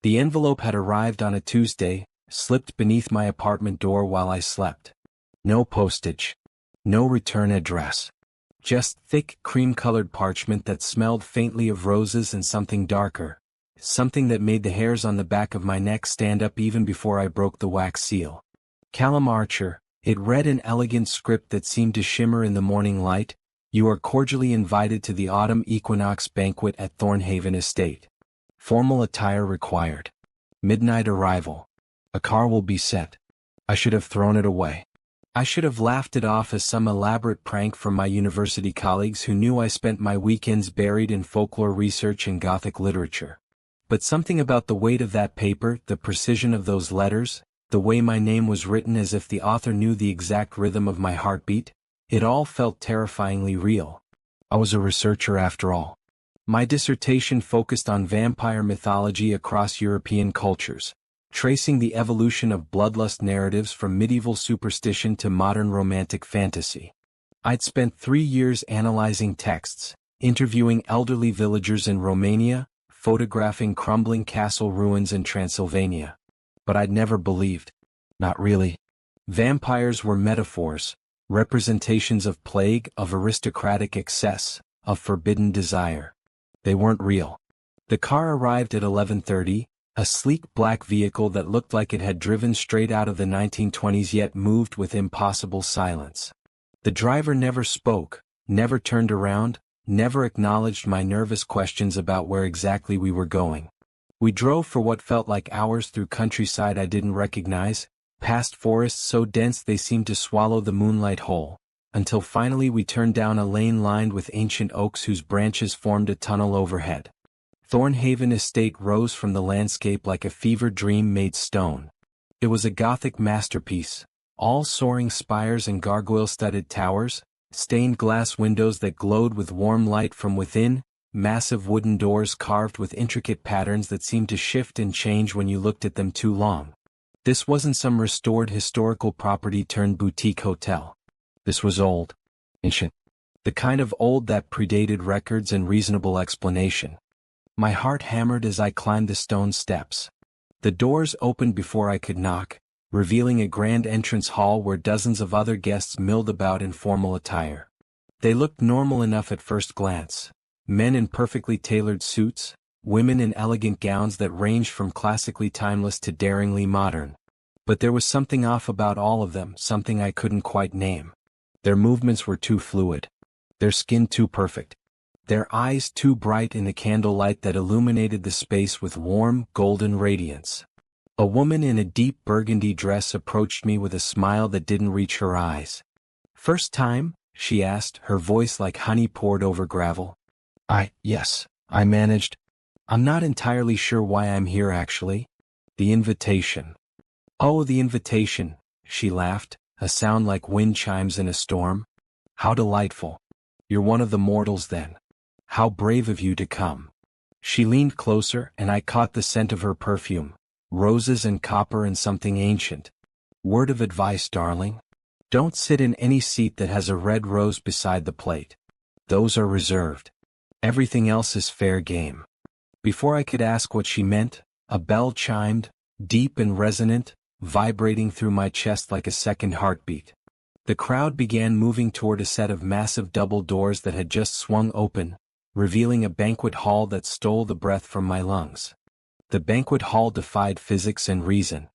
The envelope had arrived on a Tuesday, slipped beneath my apartment door while I slept. No postage. No return address. Just thick, cream-colored parchment that smelled faintly of roses and something darker. Something that made the hairs on the back of my neck stand up even before I broke the wax seal. Callum Archer, it read in elegant script that seemed to shimmer in the morning light. You are cordially invited to the autumn equinox banquet at Thornhaven Estate. Formal attire required. Midnight arrival. A car will be sent. I should have thrown it away. I should have laughed it off as some elaborate prank from my university colleagues who knew I spent my weekends buried in folklore research and Gothic literature. But something about the weight of that paper, the precision of those letters, the way my name was written as if the author knew the exact rhythm of my heartbeat, it all felt terrifyingly real. I was a researcher after all. My dissertation focused on vampire mythology across European cultures, tracing the evolution of bloodlust narratives from medieval superstition to modern romantic fantasy. I'd spent 3 years analyzing texts, interviewing elderly villagers in Romania, photographing crumbling castle ruins in Transylvania. But I'd never believed. Not really. Vampires were metaphors, representations of plague, of aristocratic excess, of forbidden desire. They weren't real. The car arrived at 11:30, a sleek black vehicle that looked like it had driven straight out of the 1920s yet moved with impossible silence. The driver never spoke, never turned around, never acknowledged my nervous questions about where exactly we were going. We drove for what felt like hours through countryside I didn't recognize, past forests so dense they seemed to swallow the moonlight whole, until finally we turned down a lane lined with ancient oaks whose branches formed a tunnel overhead. Thornhaven Estate rose from the landscape like a fever dream made stone. It was a Gothic masterpiece, all soaring spires and gargoyle-studded towers, stained glass windows that glowed with warm light from within, massive wooden doors carved with intricate patterns that seemed to shift and change when you looked at them too long. This wasn't some restored historical property turned boutique hotel. This was old. Ancient. The kind of old that predated records and reasonable explanation. My heart hammered as I climbed the stone steps. The doors opened before I could knock, revealing a grand entrance hall where dozens of other guests milled about in formal attire. They looked normal enough at first glance. Men in perfectly tailored suits, women in elegant gowns that ranged from classically timeless to daringly modern. But there was something off about all of them, something I couldn't quite name. Their movements were too fluid. Their skin too perfect. Their eyes too bright in the candlelight that illuminated the space with warm, golden radiance. A woman in a deep burgundy dress approached me with a smile that didn't reach her eyes. "First time?" she asked, her voice like honey poured over gravel. Yes, I managed. I'm not entirely sure why I'm here actually. The invitation. Oh, the invitation, she laughed, a sound like wind chimes in a storm. How delightful. You're one of the mortals then. How brave of you to come. She leaned closer and I caught the scent of her perfume. Roses and copper and something ancient. Word of advice, darling. Don't sit in any seat that has a red rose beside the plate. Those are reserved. Everything else is fair game. Before I could ask what she meant, a bell chimed, deep and resonant, vibrating through my chest like a second heartbeat. The crowd began moving toward a set of massive double doors that had just swung open, revealing a banquet hall that stole the breath from my lungs. The banquet hall defied physics and reason.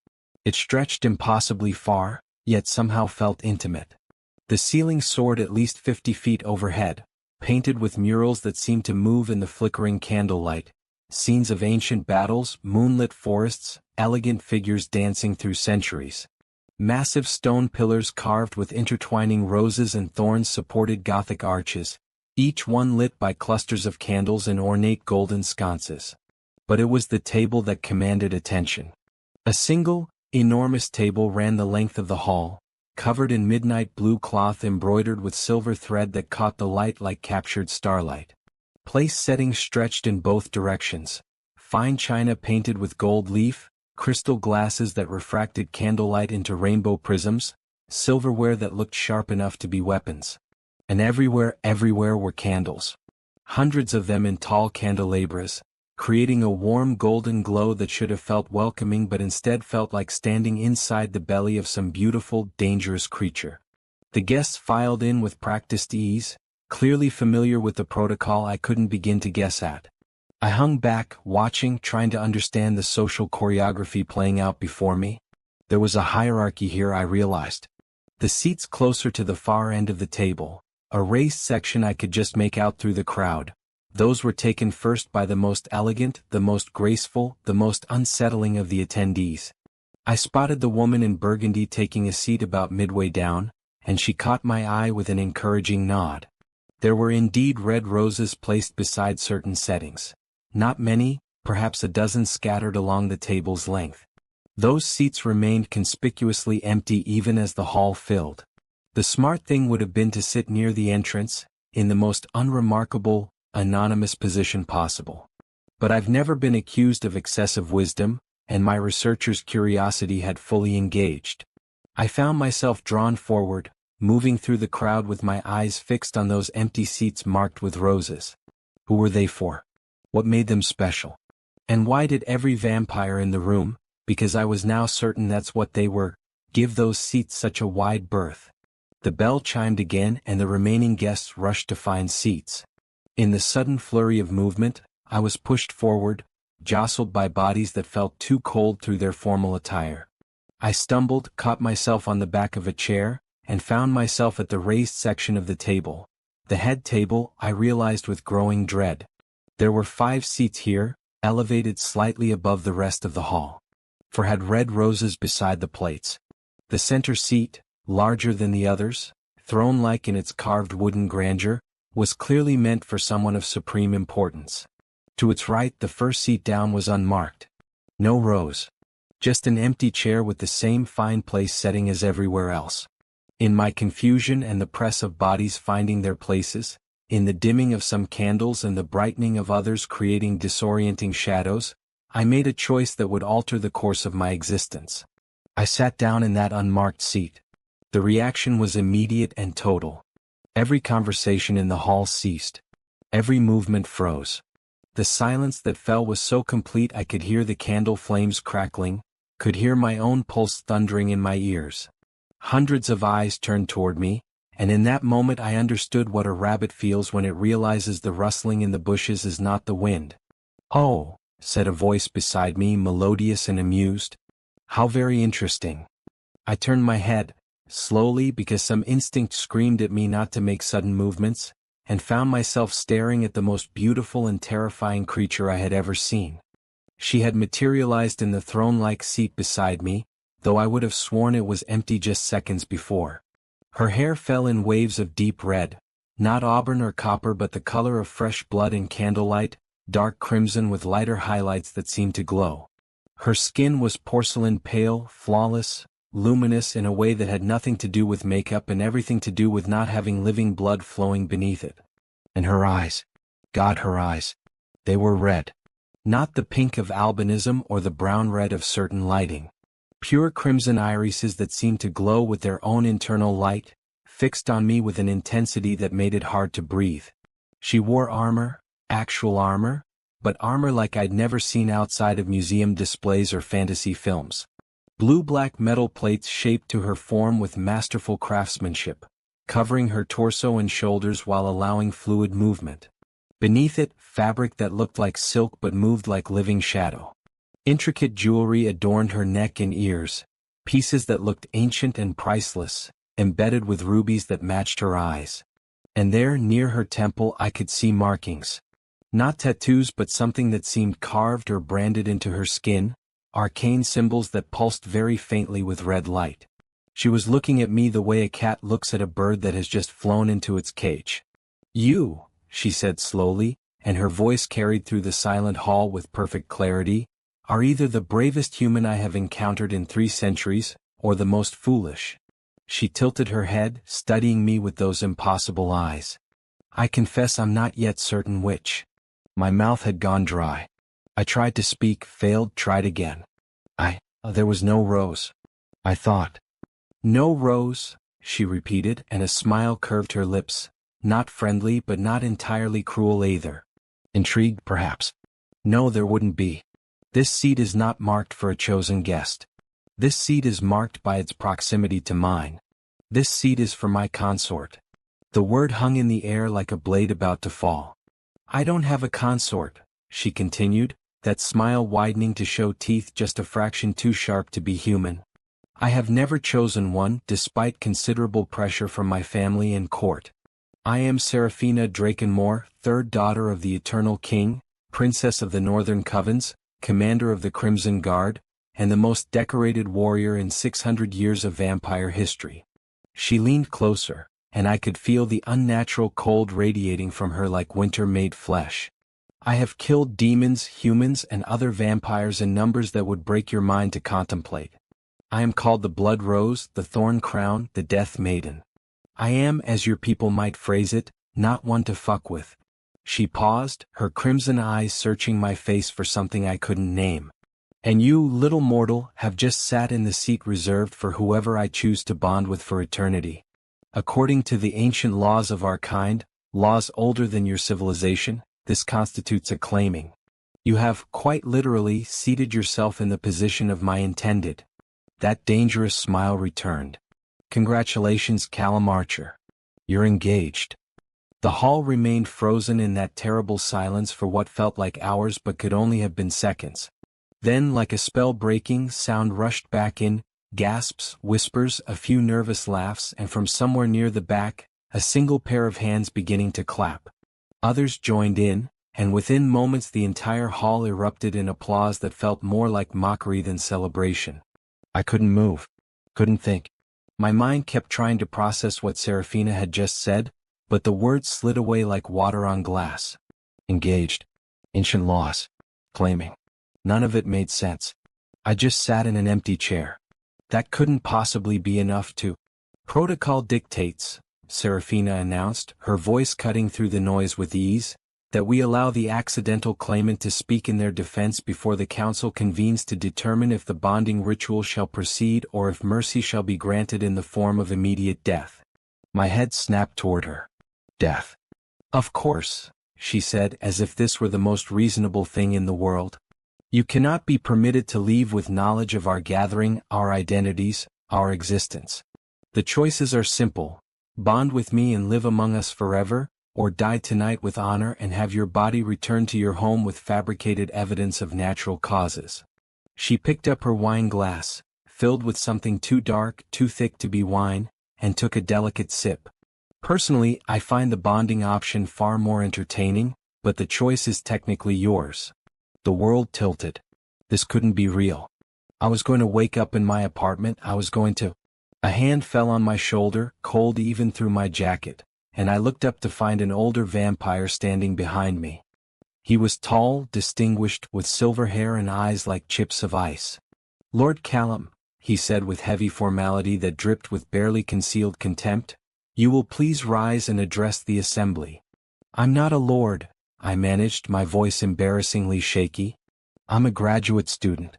It stretched impossibly far, yet somehow felt intimate. The ceiling soared at least 50 feet overhead, painted with murals that seemed to move in the flickering candlelight, scenes of ancient battles, moonlit forests, elegant figures dancing through centuries. Massive stone pillars carved with intertwining roses and thorns supported Gothic arches, each one lit by clusters of candles and ornate golden sconces. But it was the table that commanded attention. A single, enormous table ran the length of the hall, covered in midnight blue cloth embroidered with silver thread that caught the light like captured starlight. Place settings stretched in both directions, fine china painted with gold leaf, crystal glasses that refracted candlelight into rainbow prisms, silverware that looked sharp enough to be weapons. And everywhere were candles. Hundreds of them in tall candelabras, creating a warm golden glow that should have felt welcoming but instead felt like standing inside the belly of some beautiful, dangerous creature. The guests filed in with practiced ease, clearly familiar with the protocol I couldn't begin to guess at. I hung back, watching, trying to understand the social choreography playing out before me. There was a hierarchy here, I realized. The seats closer to the far end of the table, a raised section I could just make out through the crowd, those were taken first by the most elegant, the most graceful, the most unsettling of the attendees. I spotted the woman in burgundy taking a seat about midway down, and she caught my eye with an encouraging nod. There were indeed red roses placed beside certain settings. Not many, perhaps a dozen scattered along the table's length. Those seats remained conspicuously empty even as the hall filled. The smart thing would have been to sit near the entrance, in the most unremarkable, anonymous position possible. But I've never been accused of excessive wisdom, and my researcher's curiosity had fully engaged. I found myself drawn forward, moving through the crowd with my eyes fixed on those empty seats marked with roses. Who were they for? What made them special? And why did every vampire in the room, because I was now certain that's what they were, give those seats such a wide berth? The bell chimed again and the remaining guests rushed to find seats. In the sudden flurry of movement, I was pushed forward, jostled by bodies that felt too cold through their formal attire. I stumbled, caught myself on the back of a chair, and found myself at the raised section of the table. The head table, I realized with growing dread. There were 5 seats here, elevated slightly above the rest of the hall. For had red roses beside the plates. The center seat, larger than the others, throne-like in its carved wooden grandeur, was clearly meant for someone of supreme importance. To its right, the first seat down was unmarked. No rose. Just an empty chair with the same fine place setting as everywhere else. In my confusion and the press of bodies finding their places, in the dimming of some candles and the brightening of others creating disorienting shadows, I made a choice that would alter the course of my existence. I sat down in that unmarked seat. The reaction was immediate and total. Every conversation in the hall ceased. Every movement froze. The silence that fell was so complete I could hear the candle flames crackling, could hear my own pulse thundering in my ears. Hundreds of eyes turned toward me, and in that moment I understood what a rabbit feels when it realizes the rustling in the bushes is not the wind. "Oh," said a voice beside me, melodious and amused. "How very interesting." I turned my head, slowly because some instinct screamed at me not to make sudden movements, and found myself staring at the most beautiful and terrifying creature I had ever seen. She had materialized in the throne-like seat beside me, though I would have sworn it was empty just seconds before. Her hair fell in waves of deep red, not auburn or copper but the color of fresh blood in candlelight, dark crimson with lighter highlights that seemed to glow. Her skin was porcelain pale, flawless, luminous in a way that had nothing to do with makeup and everything to do with not having living blood flowing beneath it. And her eyes. God, her eyes. They were red. Not the pink of albinism or the brown red of certain lighting. Pure crimson irises that seemed to glow with their own internal light, fixed on me with an intensity that made it hard to breathe. She wore armor, actual armor, but armor like I'd never seen outside of museum displays or fantasy films. Blue-black metal plates shaped to her form with masterful craftsmanship, covering her torso and shoulders while allowing fluid movement. Beneath it, fabric that looked like silk but moved like living shadow. Intricate jewelry adorned her neck and ears, pieces that looked ancient and priceless, embedded with rubies that matched her eyes. And there, near her temple, I could see markings. Not tattoos but something that seemed carved or branded into her skin, arcane symbols that pulsed very faintly with red light. She was looking at me the way a cat looks at a bird that has just flown into its cage. "You," she said slowly, and her voice carried through the silent hall with perfect clarity, "are either the bravest human I have encountered in 3 centuries, or the most foolish." She tilted her head, studying me with those impossible eyes. I confess I'm not yet certain which. My mouth had gone dry. I tried to speak, failed, tried again. There was no rose. I thought. "No rose," she repeated, and a smile curved her lips, not friendly but not entirely cruel either. Intrigued, perhaps. No, there wouldn't be. This seat is not marked for a chosen guest. This seat is marked by its proximity to mine. This seat is for my consort. The word hung in the air like a blade about to fall. I don't have a consort, she continued, that smile widening to show teeth just a fraction too sharp to be human. I have never chosen one, despite considerable pressure from my family and court. I am Seraphina Drakenmore, third daughter of the Eternal King, Princess of the Northern Covens, Commander of the Crimson Guard, and the most decorated warrior in 600 years of vampire history. She leaned closer, and I could feel the unnatural cold radiating from her like winter-made flesh. I have killed demons, humans, and other vampires in numbers that would break your mind to contemplate. I am called the Blood Rose, the Thorn Crown, the Death Maiden. I am, as your people might phrase it, not one to fuck with. She paused, her crimson eyes searching my face for something I couldn't name. And you, little mortal, have just sat in the seat reserved for whoever I choose to bond with for eternity. According to the ancient laws of our kind, laws older than your civilization, this constitutes a claiming. You have, quite literally, seated yourself in the position of my intended. That dangerous smile returned. Congratulations, Callum Archer. You're engaged. The hall remained frozen in that terrible silence for what felt like hours but could only have been seconds. Then, like a spell-breaking sound rushed back in, gasps, whispers, a few nervous laughs, and from somewhere near the back, a single pair of hands beginning to clap. Others joined in, and within moments the entire hall erupted in applause that felt more like mockery than celebration. I couldn't move. Couldn't think. My mind kept trying to process what Seraphina had just said, but the words slid away like water on glass. Engaged. Ancient laws. Claiming. None of it made sense. I just sat in an empty chair. That couldn't possibly be enough to... Protocol dictates, Seraphina announced, her voice cutting through the noise with ease, that we allow the accidental claimant to speak in their defense before the council convenes to determine if the bonding ritual shall proceed or if mercy shall be granted in the form of immediate death. My head snapped toward her. Death. Of course, she said, as if this were the most reasonable thing in the world. You cannot be permitted to leave with knowledge of our gathering, our identities, our existence. The choices are simple. Bond with me and live among us forever, or die tonight with honor and have your body returned to your home with fabricated evidence of natural causes. She picked up her wine glass, filled with something too dark, too thick to be wine, and took a delicate sip. Personally, I find the bonding option far more entertaining, but the choice is technically yours. The world tilted. This couldn't be real. I was going to wake up in my apartment, A hand fell on my shoulder, cold even through my jacket, and I looked up to find an older vampire standing behind me. He was tall, distinguished, with silver hair and eyes like chips of ice. Lord Callum, he said with heavy formality that dripped with barely concealed contempt, you will please rise and address the assembly. I'm not a lord, I managed, my voice embarrassingly shaky. I'm a graduate student.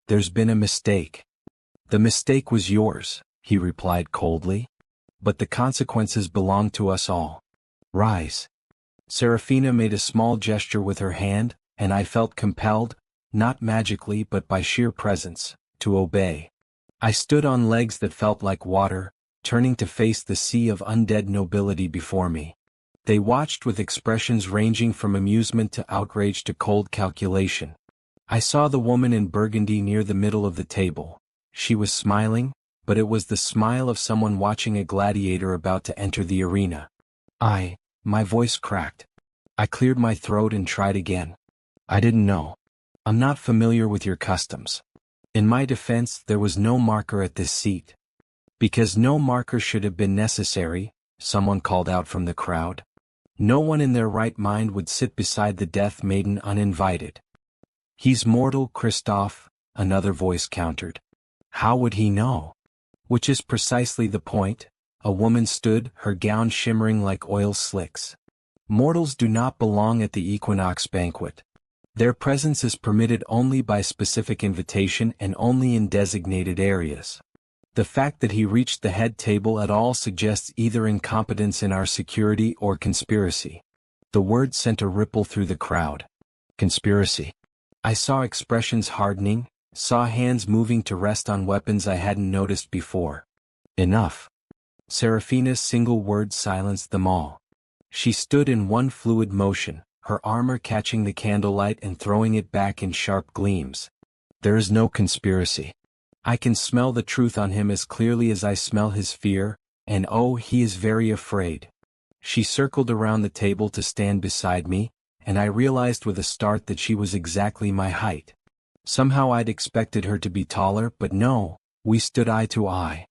There's been a mistake. The mistake was yours, he replied coldly. But the consequences belong to us all. Rise. Seraphina made a small gesture with her hand, and I felt compelled, not magically but by sheer presence, to obey. I stood on legs that felt like water, turning to face the sea of undead nobility before me. They watched with expressions ranging from amusement to outrage to cold calculation. I saw the woman in burgundy near the middle of the table. She was smiling, but it was the smile of someone watching a gladiator about to enter the arena. My voice cracked. I cleared my throat and tried again. I didn't know. I'm not familiar with your customs. In my defense, there was no marker at this seat. Because no marker should have been necessary, someone called out from the crowd. No one in their right mind would sit beside the Death Maiden uninvited. He's mortal, Christoph, another voice countered. How would he know? Which is precisely the point. A woman stood, her gown shimmering like oil slicks. Mortals do not belong at the equinox banquet. Their presence is permitted only by specific invitation and only in designated areas. The fact that he reached the head table at all suggests either incompetence in our security or conspiracy. The word sent a ripple through the crowd. Conspiracy. I saw expressions hardening, saw hands moving to rest on weapons I hadn't noticed before. Enough. Serafina's single word silenced them all. She stood in one fluid motion, her armor catching the candlelight and throwing it back in sharp gleams. There is no conspiracy. I can smell the truth on him as clearly as I smell his fear, and oh, he is very afraid. She circled around the table to stand beside me, and I realized with a start that she was exactly my height. Somehow I'd expected her to be taller, but no, we stood eye to eye.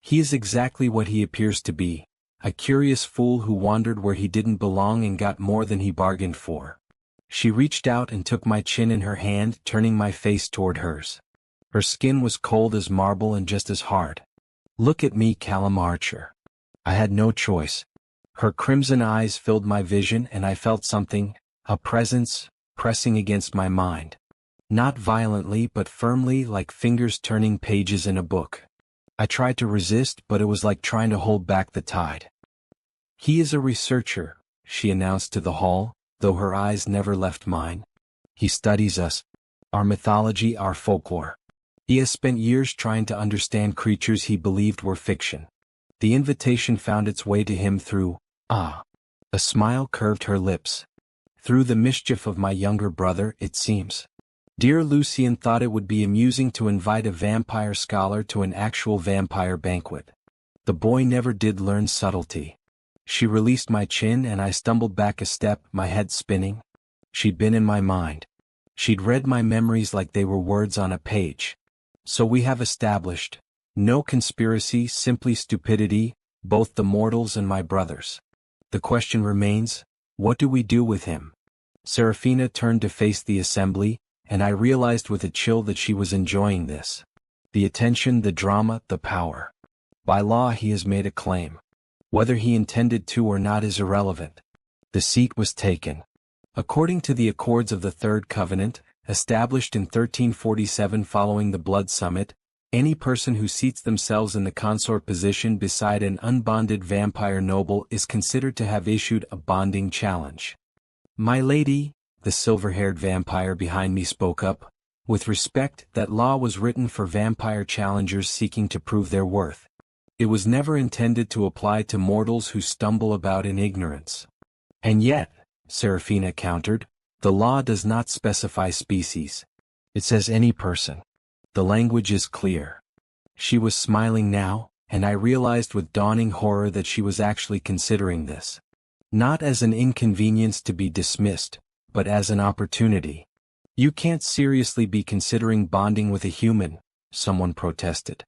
He is exactly what he appears to be, a curious fool who wandered where he didn't belong and got more than he bargained for. She reached out and took my chin in her hand, turning my face toward hers. Her skin was cold as marble and just as hard. Look at me, Callum Archer. I had no choice. Her crimson eyes filled my vision and I felt something, a presence, pressing against my mind. Not violently but firmly, like fingers turning pages in a book. I tried to resist, but it was like trying to hold back the tide. He is a researcher, she announced to the hall, though her eyes never left mine. He studies us, our mythology, our folklore. He has spent years trying to understand creatures he believed were fiction. The invitation found its way to him through, a smile curved her lips. Through the mischief of my younger brother, it seems. Dear Lucian thought it would be amusing to invite a vampire scholar to an actual vampire banquet. The boy never did learn subtlety. She released my chin and I stumbled back a step, my head spinning. She'd been in my mind. She'd read my memories like they were words on a page. So we have established, no conspiracy, simply stupidity, both the mortals and my brothers. The question remains, what do we do with him? Serafina turned to face the assembly, and I realized with a chill that she was enjoying this. The attention, the drama, the power. By law he has made a claim. Whether he intended to or not is irrelevant. The seat was taken. According to the Accords of the Third Covenant, established in 1347 following the Blood Summit, any person who seats themselves in the consort position beside an unbonded vampire noble is considered to have issued a bonding challenge. My lady, the silver-haired vampire behind me spoke up. With respect, that law was written for vampire challengers seeking to prove their worth. It was never intended to apply to mortals who stumble about in ignorance. And yet, Serafina countered, the law does not specify species. It says any person. The language is clear. She was smiling now, and I realized with dawning horror that she was actually considering this. Not as an inconvenience to be dismissed, but as an opportunity. You can't seriously be considering bonding with a human, someone protested.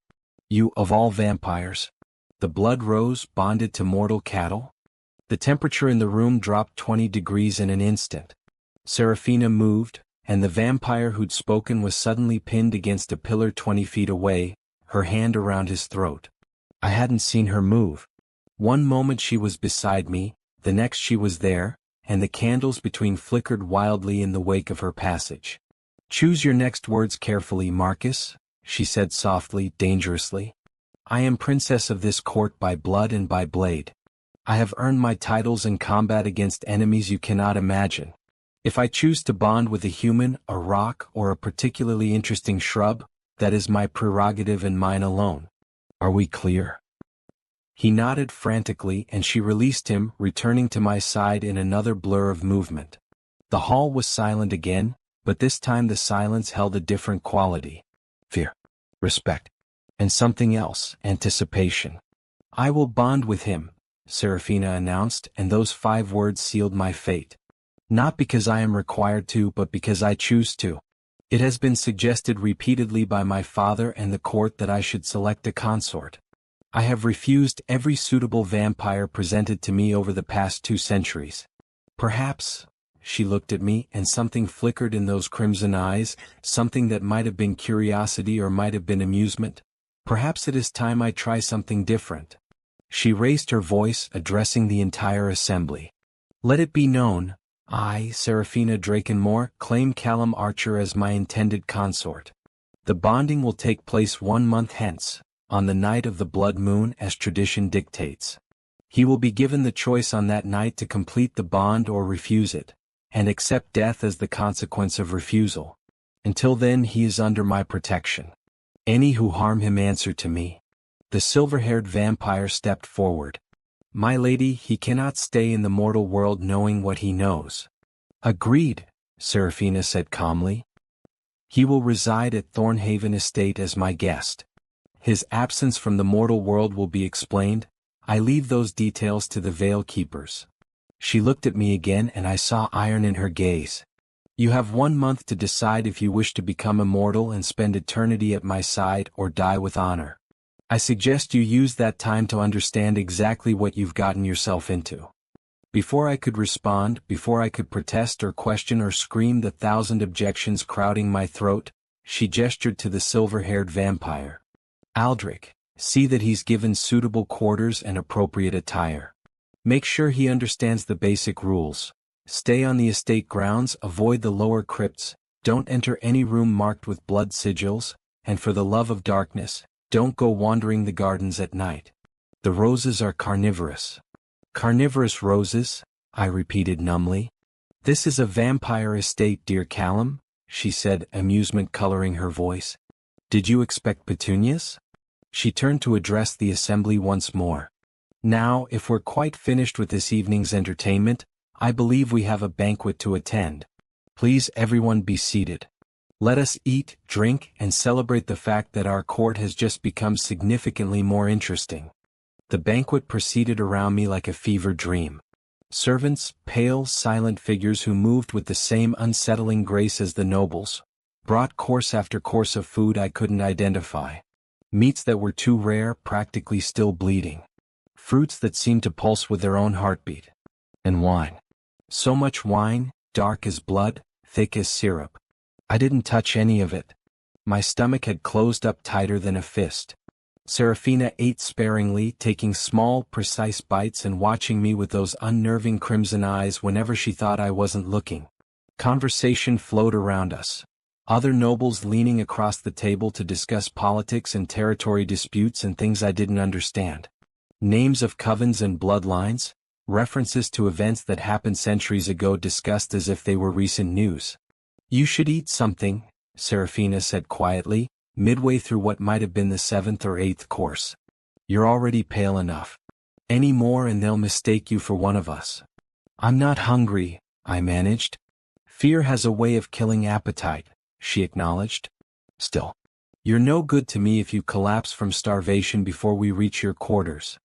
You, of all vampires. The blood rose, bonded to mortal cattle? The temperature in the room dropped 20 degrees in an instant. Serafina moved, and the vampire who'd spoken was suddenly pinned against a pillar 20 feet away, her hand around his throat. I hadn't seen her move. One moment she was beside me, the next she was there, and the candles between flickered wildly in the wake of her passage. Choose your next words carefully, Marcus, she said softly, dangerously. I am princess of this court by blood and by blade. I have earned my titles in combat against enemies you cannot imagine. If I choose to bond with a human, a rock, or a particularly interesting shrub, that is my prerogative and mine alone. Are we clear? He nodded frantically and she released him, returning to my side in another blur of movement. The hall was silent again, but this time the silence held a different quality. Fear, respect, and something else, anticipation. I will bond with him, Serafina announced, and those 5 words sealed my fate. Not because I am required to, but because I choose to. It has been suggested repeatedly by my father and the court that I should select a consort. I have refused every suitable vampire presented to me over the past 2 centuries. Perhaps, she looked at me and something flickered in those crimson eyes, something that might have been curiosity or might have been amusement. Perhaps it is time I try something different. She raised her voice, addressing the entire assembly. Let it be known, I, Serafina Drakenmore, claim Callum Archer as my intended consort. The bonding will take place 1 month hence, on the night of the blood moon as tradition dictates. He will be given the choice on that night to complete the bond or refuse it, and accept death as the consequence of refusal. Until then he is under my protection. Any who harm him answer to me." The silver-haired vampire stepped forward. "My lady, he cannot stay in the mortal world knowing what he knows." "Agreed," Serafina said calmly. "He will reside at Thornhaven Estate as my guest. His absence from the mortal world will be explained. I leave those details to the Veil Keepers." She looked at me again and I saw iron in her gaze. "You have 1 month to decide if you wish to become immortal and spend eternity at my side or die with honor. I suggest you use that time to understand exactly what you've gotten yourself into." Before I could respond, before I could protest or question or scream the 1,000 objections crowding my throat, she gestured to the silver-haired vampire. "Aldrich, see that he's given suitable quarters and appropriate attire. Make sure he understands the basic rules. Stay on the estate grounds, avoid the lower crypts, don't enter any room marked with blood sigils, and for the love of darkness, don't go wandering the gardens at night. The roses are carnivorous." "Carnivorous roses?" I repeated numbly. "This is a vampire estate, dear Callum," she said, amusement coloring her voice. "Did you expect petunias?" She turned to address the assembly once more. "Now, if we're quite finished with this evening's entertainment, I believe we have a banquet to attend. Please everyone be seated. Let us eat, drink, and celebrate the fact that our court has just become significantly more interesting." The banquet proceeded around me like a fever dream. Servants, pale, silent figures who moved with the same unsettling grace as the nobles, brought course after course of food I couldn't identify. Meats that were too rare, practically still bleeding. Fruits that seemed to pulse with their own heartbeat. And wine. So much wine, dark as blood, thick as syrup. I didn't touch any of it. My stomach had closed up tighter than a fist. Serafina ate sparingly, taking small, precise bites and watching me with those unnerving crimson eyes whenever she thought I wasn't looking. Conversation flowed around us. Other nobles leaning across the table to discuss politics and territory disputes and things I didn't understand. Names of covens and bloodlines, references to events that happened centuries ago discussed as if they were recent news. "You should eat something," Serafina said quietly, midway through what might have been the 7th or 8th course. "You're already pale enough. Any more and they'll mistake you for one of us." "I'm not hungry," I managed. "Fear has a way of killing appetite," she acknowledged. "Still, you're no good to me if you collapse from starvation before we reach your quarters."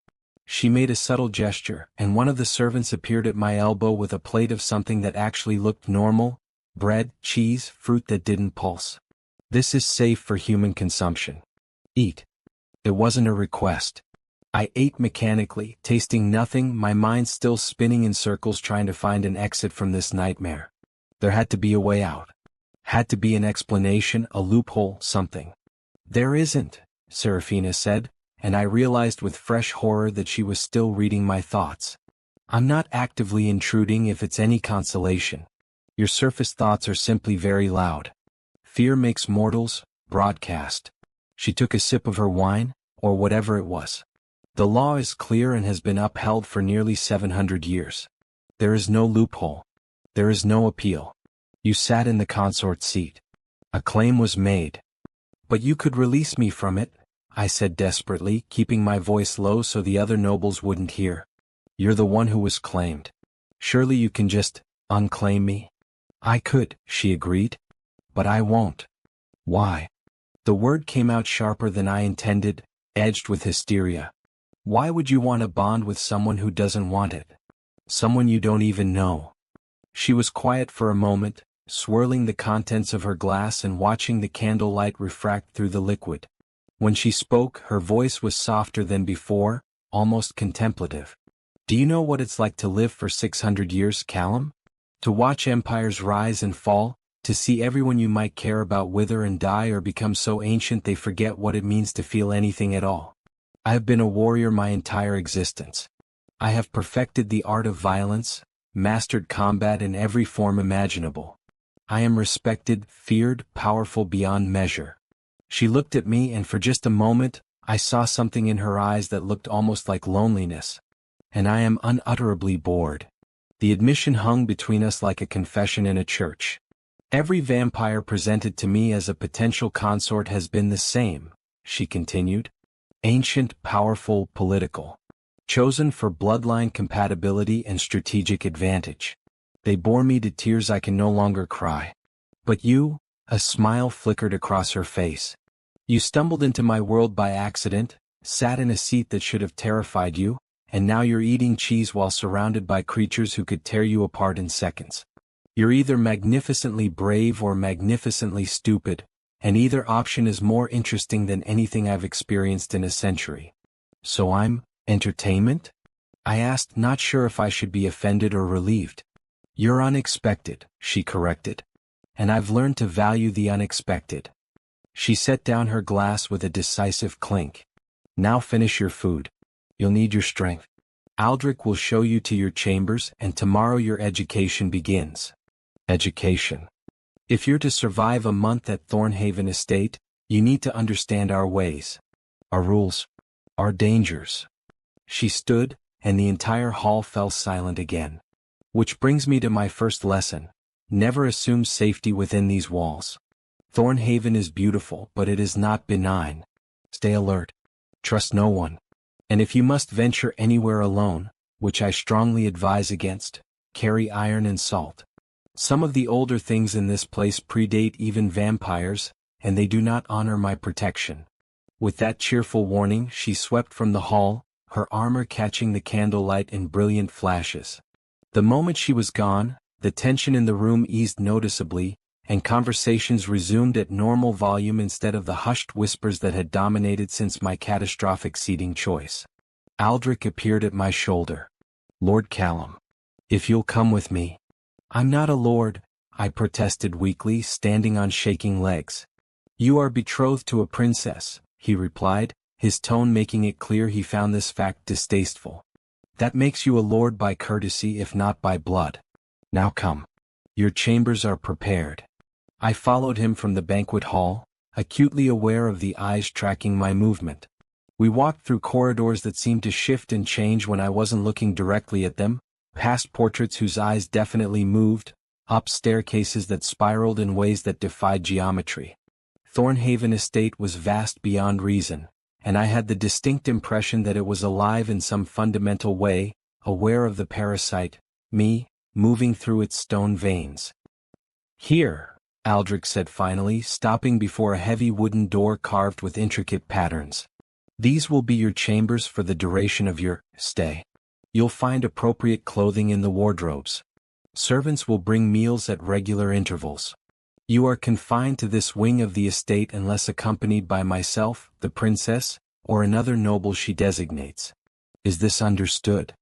She made a subtle gesture, and one of the servants appeared at my elbow with a plate of something that actually looked normal: bread, cheese, fruit that didn't pulse. "This is safe for human consumption. Eat." It wasn't a request. I ate mechanically, tasting nothing, my mind still spinning in circles trying to find an exit from this nightmare. There had to be a way out. Had to be an explanation, a loophole, something. "There isn't," Serafina said, and I realized with fresh horror that she was still reading my thoughts. "I'm not actively intruding if it's any consolation. Your surface thoughts are simply very loud. Fear makes mortals broadcast." She took a sip of her wine, or whatever it was. "The law is clear and has been upheld for nearly 700 years. There is no loophole. There is no appeal. You sat in the consort seat. A claim was made. But you could release me from it," I said desperately, keeping my voice low so the other nobles wouldn't hear. "You're the one who was claimed. Surely you can just unclaim me?" "I could," she agreed. "But I won't." "Why?" The word came out sharper than I intended, edged with hysteria. "Why would you want a bond with someone who doesn't want it? Someone you don't even know?" She was quiet for a moment, swirling the contents of her glass and watching the candlelight refract through the liquid. When she spoke, her voice was softer than before, almost contemplative. "Do you know what it's like to live for 600 years, Callum? To watch empires rise and fall? To see everyone you might care about wither and die or become so ancient they forget what it means to feel anything at all? I have been a warrior my entire existence. I have perfected the art of violence, mastered combat in every form imaginable. I am respected, feared, powerful beyond measure." She looked at me and for just a moment, I saw something in her eyes that looked almost like loneliness. "And I am unutterably bored." The admission hung between us like a confession in a church. Every vampire presented to me as a potential consort has been the same, she continued. Ancient, powerful, political. Chosen for bloodline compatibility and strategic advantage. They bore me to tears. I can no longer cry. But you, a smile flickered across her face. You stumbled into my world by accident, sat in a seat that should have terrified you, and now you're eating cheese while surrounded by creatures who could tear you apart in seconds. You're either magnificently brave or magnificently stupid, and either option is more interesting than anything I've experienced in a century. So I'm entertainment? I asked, not sure if I should be offended or relieved. You're unexpected, she corrected. And I've learned to value the unexpected. She set down her glass with a decisive clink. Now finish your food. You'll need your strength. Aldrich will show you to your chambers, and tomorrow your education begins. Education. If you're to survive a month at Thornhaven Estate, you need to understand our ways. Our rules. Our dangers. She stood, and the entire hall fell silent again. Which brings me to my first lesson. Never assume safety within these walls. Thornhaven is beautiful, but it is not benign. Stay alert. Trust no one. And if you must venture anywhere alone, which I strongly advise against, carry iron and salt. Some of the older things in this place predate even vampires, and they do not honor my protection. With that cheerful warning, she swept from the hall, her armor catching the candlelight in brilliant flashes. The moment she was gone, the tension in the room eased noticeably, and conversations resumed at normal volume instead of the hushed whispers that had dominated since my catastrophic seating choice. Aldrich appeared at my shoulder. Lord Callum. If you'll come with me. I'm not a lord, I protested weakly, standing on shaking legs. You are betrothed to a princess, he replied, his tone making it clear he found this fact distasteful. That makes you a lord by courtesy if not by blood. Now come. Your chambers are prepared. I followed him from the banquet hall, acutely aware of the eyes tracking my movement. We walked through corridors that seemed to shift and change when I wasn't looking directly at them, past portraits whose eyes definitely moved, up staircases that spiraled in ways that defied geometry. Thornhaven Estate was vast beyond reason, and I had the distinct impression that it was alive in some fundamental way, aware of the parasite, me, moving through its stone veins. Here, Aldrich said finally, stopping before a heavy wooden door carved with intricate patterns. These will be your chambers for the duration of your stay. You'll find appropriate clothing in the wardrobes. Servants will bring meals at regular intervals. You are confined to this wing of the estate unless accompanied by myself, the princess, or another noble she designates. Is this understood?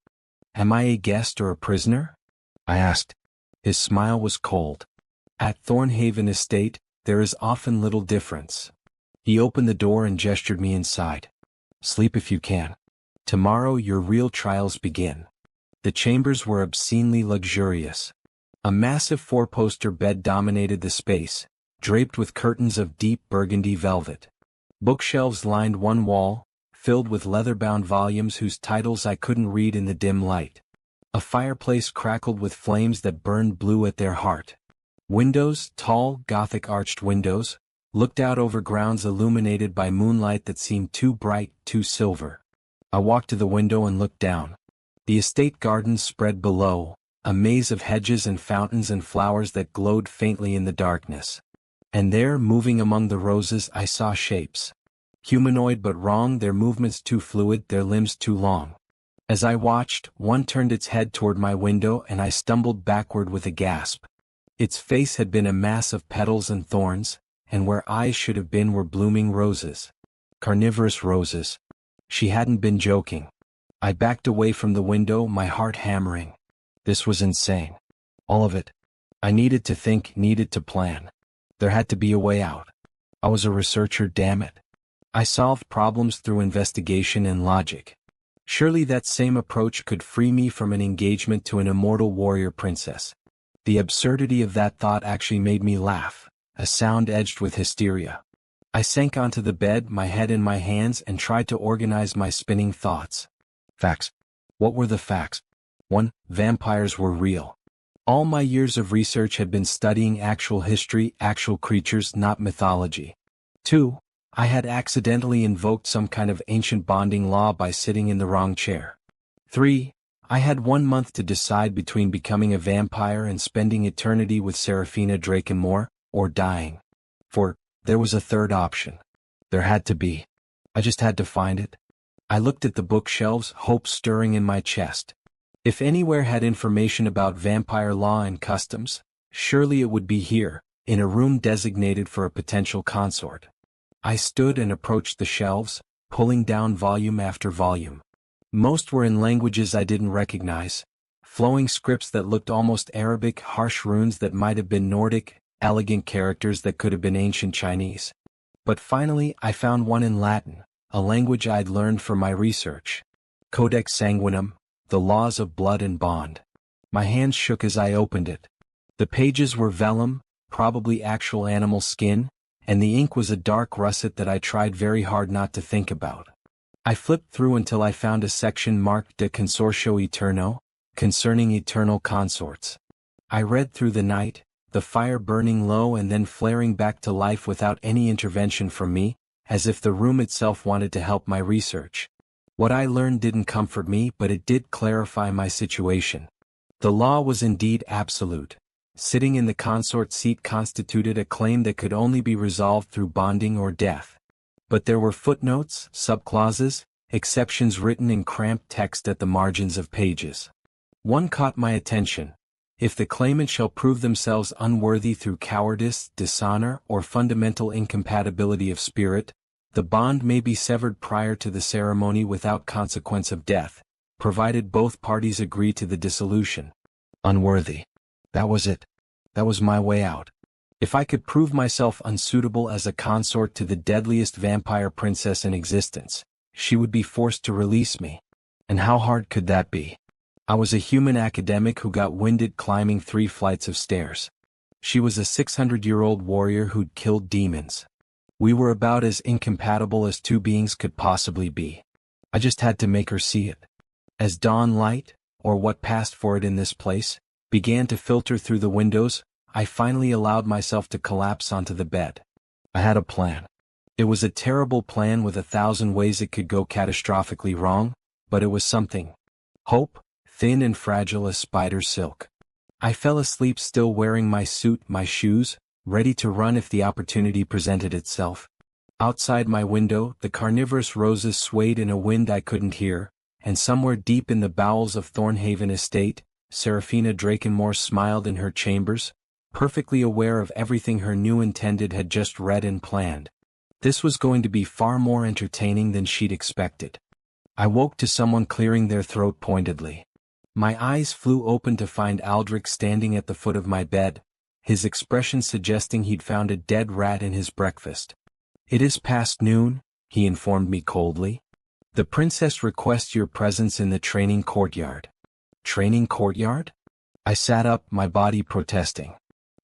Am I a guest or a prisoner? I asked. His smile was cold. At Thornhaven Estate, there is often little difference. He opened the door and gestured me inside. Sleep if you can. Tomorrow your real trials begin. The chambers were obscenely luxurious. A massive four-poster bed dominated the space, draped with curtains of deep burgundy velvet. Bookshelves lined one wall, filled with leather-bound volumes whose titles I couldn't read in the dim light. A fireplace crackled with flames that burned blue at their heart. Windows, tall, Gothic-arched windows, looked out over grounds illuminated by moonlight that seemed too bright, too silver. I walked to the window and looked down. The estate gardens spread below, a maze of hedges and fountains and flowers that glowed faintly in the darkness. And there, moving among the roses, I saw shapes. Humanoid but wrong, their movements too fluid, their limbs too long. As I watched, one turned its head toward my window and I stumbled backward with a gasp. Its face had been a mass of petals and thorns, and where eyes should have been were blooming roses. Carnivorous roses. She hadn't been joking. I backed away from the window, my heart hammering. This was insane. All of it. I needed to think, needed to plan. There had to be a way out. I was a researcher, damn it. I solved problems through investigation and logic. Surely that same approach could free me from an engagement to an immortal warrior princess. The absurdity of that thought actually made me laugh, a sound edged with hysteria. I sank onto the bed, my head in my hands, and tried to organize my spinning thoughts. Facts. What were the facts? 1. Vampires were real. All my years of research had been studying actual history, actual creatures, not mythology. 2. I had accidentally invoked some kind of ancient bonding law by sitting in the wrong chair. 3. I had 1 month to decide between becoming a vampire and spending eternity with Serafina Drakenmore, or dying. 4. There was a third option. There had to be. I just had to find it. I looked at the bookshelves, hope stirring in my chest. If anywhere had information about vampire law and customs, surely it would be here, in a room designated for a potential consort. I stood and approached the shelves, pulling down volume after volume. Most were in languages I didn't recognize, flowing scripts that looked almost Arabic, harsh runes that might have been Nordic, elegant characters that could have been ancient Chinese. But finally I found one in Latin, a language I'd learned from my research. Codex Sanguinum, the laws of blood and bond. My hands shook as I opened it. The pages were vellum, probably actual animal skin, and the ink was a dark russet that I tried very hard not to think about. I flipped through until I found a section marked De Consortio Eterno, concerning eternal consorts. I read through the night, the fire burning low and then flaring back to life without any intervention from me, as if the room itself wanted to help my research. What I learned didn't comfort me, but it did clarify my situation. The law was indeed absolute. Sitting in the consort seat constituted a claim that could only be resolved through bonding or death. But there were footnotes, subclauses, exceptions written in cramped text at the margins of pages. One caught my attention. If the claimant shall prove themselves unworthy through cowardice, dishonor, or fundamental incompatibility of spirit, the bond may be severed prior to the ceremony without consequence of death, provided both parties agree to the dissolution. Unworthy. That was it. That was my way out. If I could prove myself unsuitable as a consort to the deadliest vampire princess in existence, she would be forced to release me. And how hard could that be? I was a human academic who got winded climbing 3 flights of stairs. She was a 600-year-old warrior who'd killed demons. We were about as incompatible as 2 beings could possibly be. I just had to make her see it. As dawn light, or what passed for it in this place, began to filter through the windows, I finally allowed myself to collapse onto the bed. I had a plan. It was a terrible plan with 1,000 ways it could go catastrophically wrong, but it was something. Hope, thin and fragile as spider silk. I fell asleep still wearing my suit, my shoes, ready to run if the opportunity presented itself. Outside my window, the carnivorous roses swayed in a wind I couldn't hear, and somewhere deep in the bowels of Thornhaven Estate, Serafina Drakenmore smiled in her chambers, perfectly aware of everything her new intended had just read and planned. This was going to be far more entertaining than she'd expected. I woke to someone clearing their throat pointedly. My eyes flew open to find Aldrich standing at the foot of my bed, his expression suggesting he'd found a dead rat in his breakfast. "It is past noon," he informed me coldly. "The princess requests your presence in the training courtyard." Training courtyard? I sat up, my body protesting.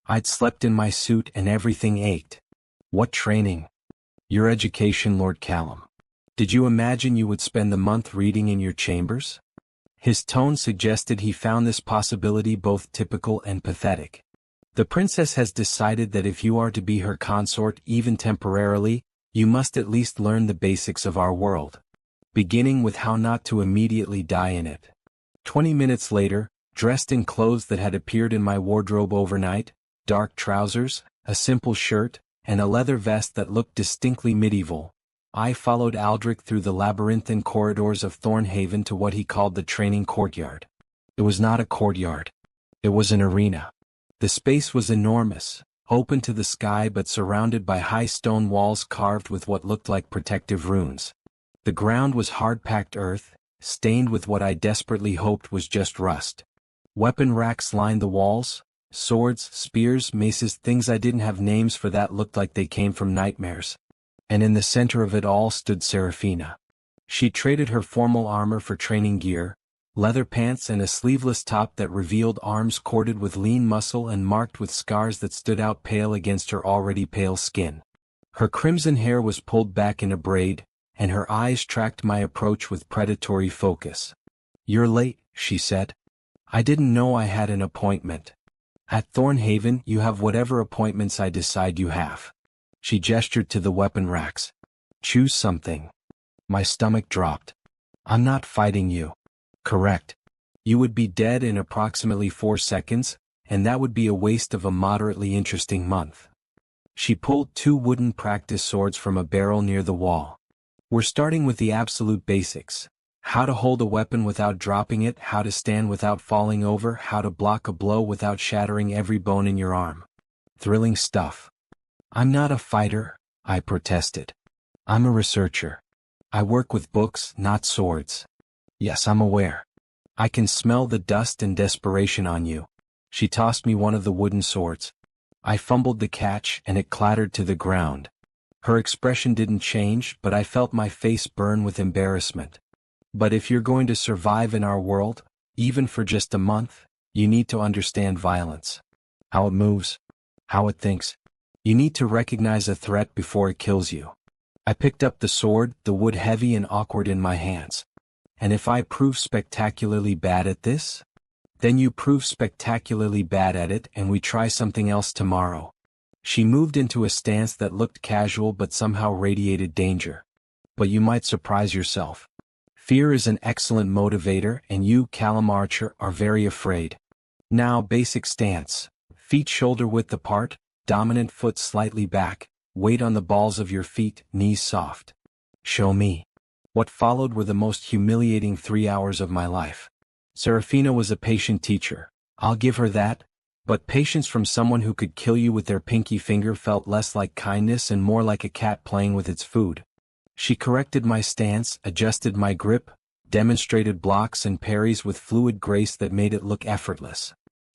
I'd slept in my suit and everything ached. What training? Your education, Lord Callum. Did you imagine you would spend the month reading in your chambers? His tone suggested he found this possibility both typical and pathetic. The princess has decided that if you are to be her consort even temporarily, you must at least learn the basics of our world. Beginning with how not to immediately die in it. 20 minutes later, dressed in clothes that had appeared in my wardrobe overnight, dark trousers, a simple shirt, and a leather vest that looked distinctly medieval, I followed Aldrich through the labyrinthine corridors of Thornhaven to what he called the training courtyard. It was not a courtyard. It was an arena. The space was enormous, open to the sky but surrounded by high stone walls carved with what looked like protective runes. The ground was hard-packed earth, stained with what I desperately hoped was just rust. Weapon racks lined the walls, swords, spears, maces, things I didn't have names for that looked like they came from nightmares. And in the center of it all stood Serafina. She traded her formal armor for training gear, leather pants and a sleeveless top that revealed arms corded with lean muscle and marked with scars that stood out pale against her already pale skin. Her crimson hair was pulled back in a braid, and her eyes tracked my approach with predatory focus. "You're late," she said. I didn't know I had an appointment. At Thornhaven, you have whatever appointments I decide you have. She gestured to the weapon racks. Choose something. My stomach dropped. I'm not fighting you. Correct. You would be dead in approximately 4 seconds, and that would be a waste of a moderately interesting month. She pulled 2 wooden practice swords from a barrel near the wall. We're starting with the absolute basics. How to hold a weapon without dropping it, how to stand without falling over, how to block a blow without shattering every bone in your arm. Thrilling stuff. I'm not a fighter, I protested. I'm a researcher. I work with books, not swords. Yes, I'm aware. I can smell the dust and desperation on you. She tossed me one of the wooden swords. I fumbled the catch and it clattered to the ground. Her expression didn't change, but I felt my face burn with embarrassment. But if you're going to survive in our world, even for just a month, you need to understand violence. How it moves. How it thinks. You need to recognize a threat before it kills you. I picked up the sword, the wood heavy and awkward in my hands. And if I prove spectacularly bad at this? Then you prove spectacularly bad at it and we try something else tomorrow. She moved into a stance that looked casual but somehow radiated danger. But you might surprise yourself. Fear is an excellent motivator and you, Callum Archer, are very afraid. Now basic stance. Feet shoulder width apart, dominant foot slightly back, weight on the balls of your feet, knees soft. Show me. What followed were the most humiliating 3 hours of my life. Serafina was a patient teacher. I'll give her that. But patience from someone who could kill you with their pinky finger felt less like kindness and more like a cat playing with its food. She corrected my stance, adjusted my grip, demonstrated blocks and parries with fluid grace that made it look effortless.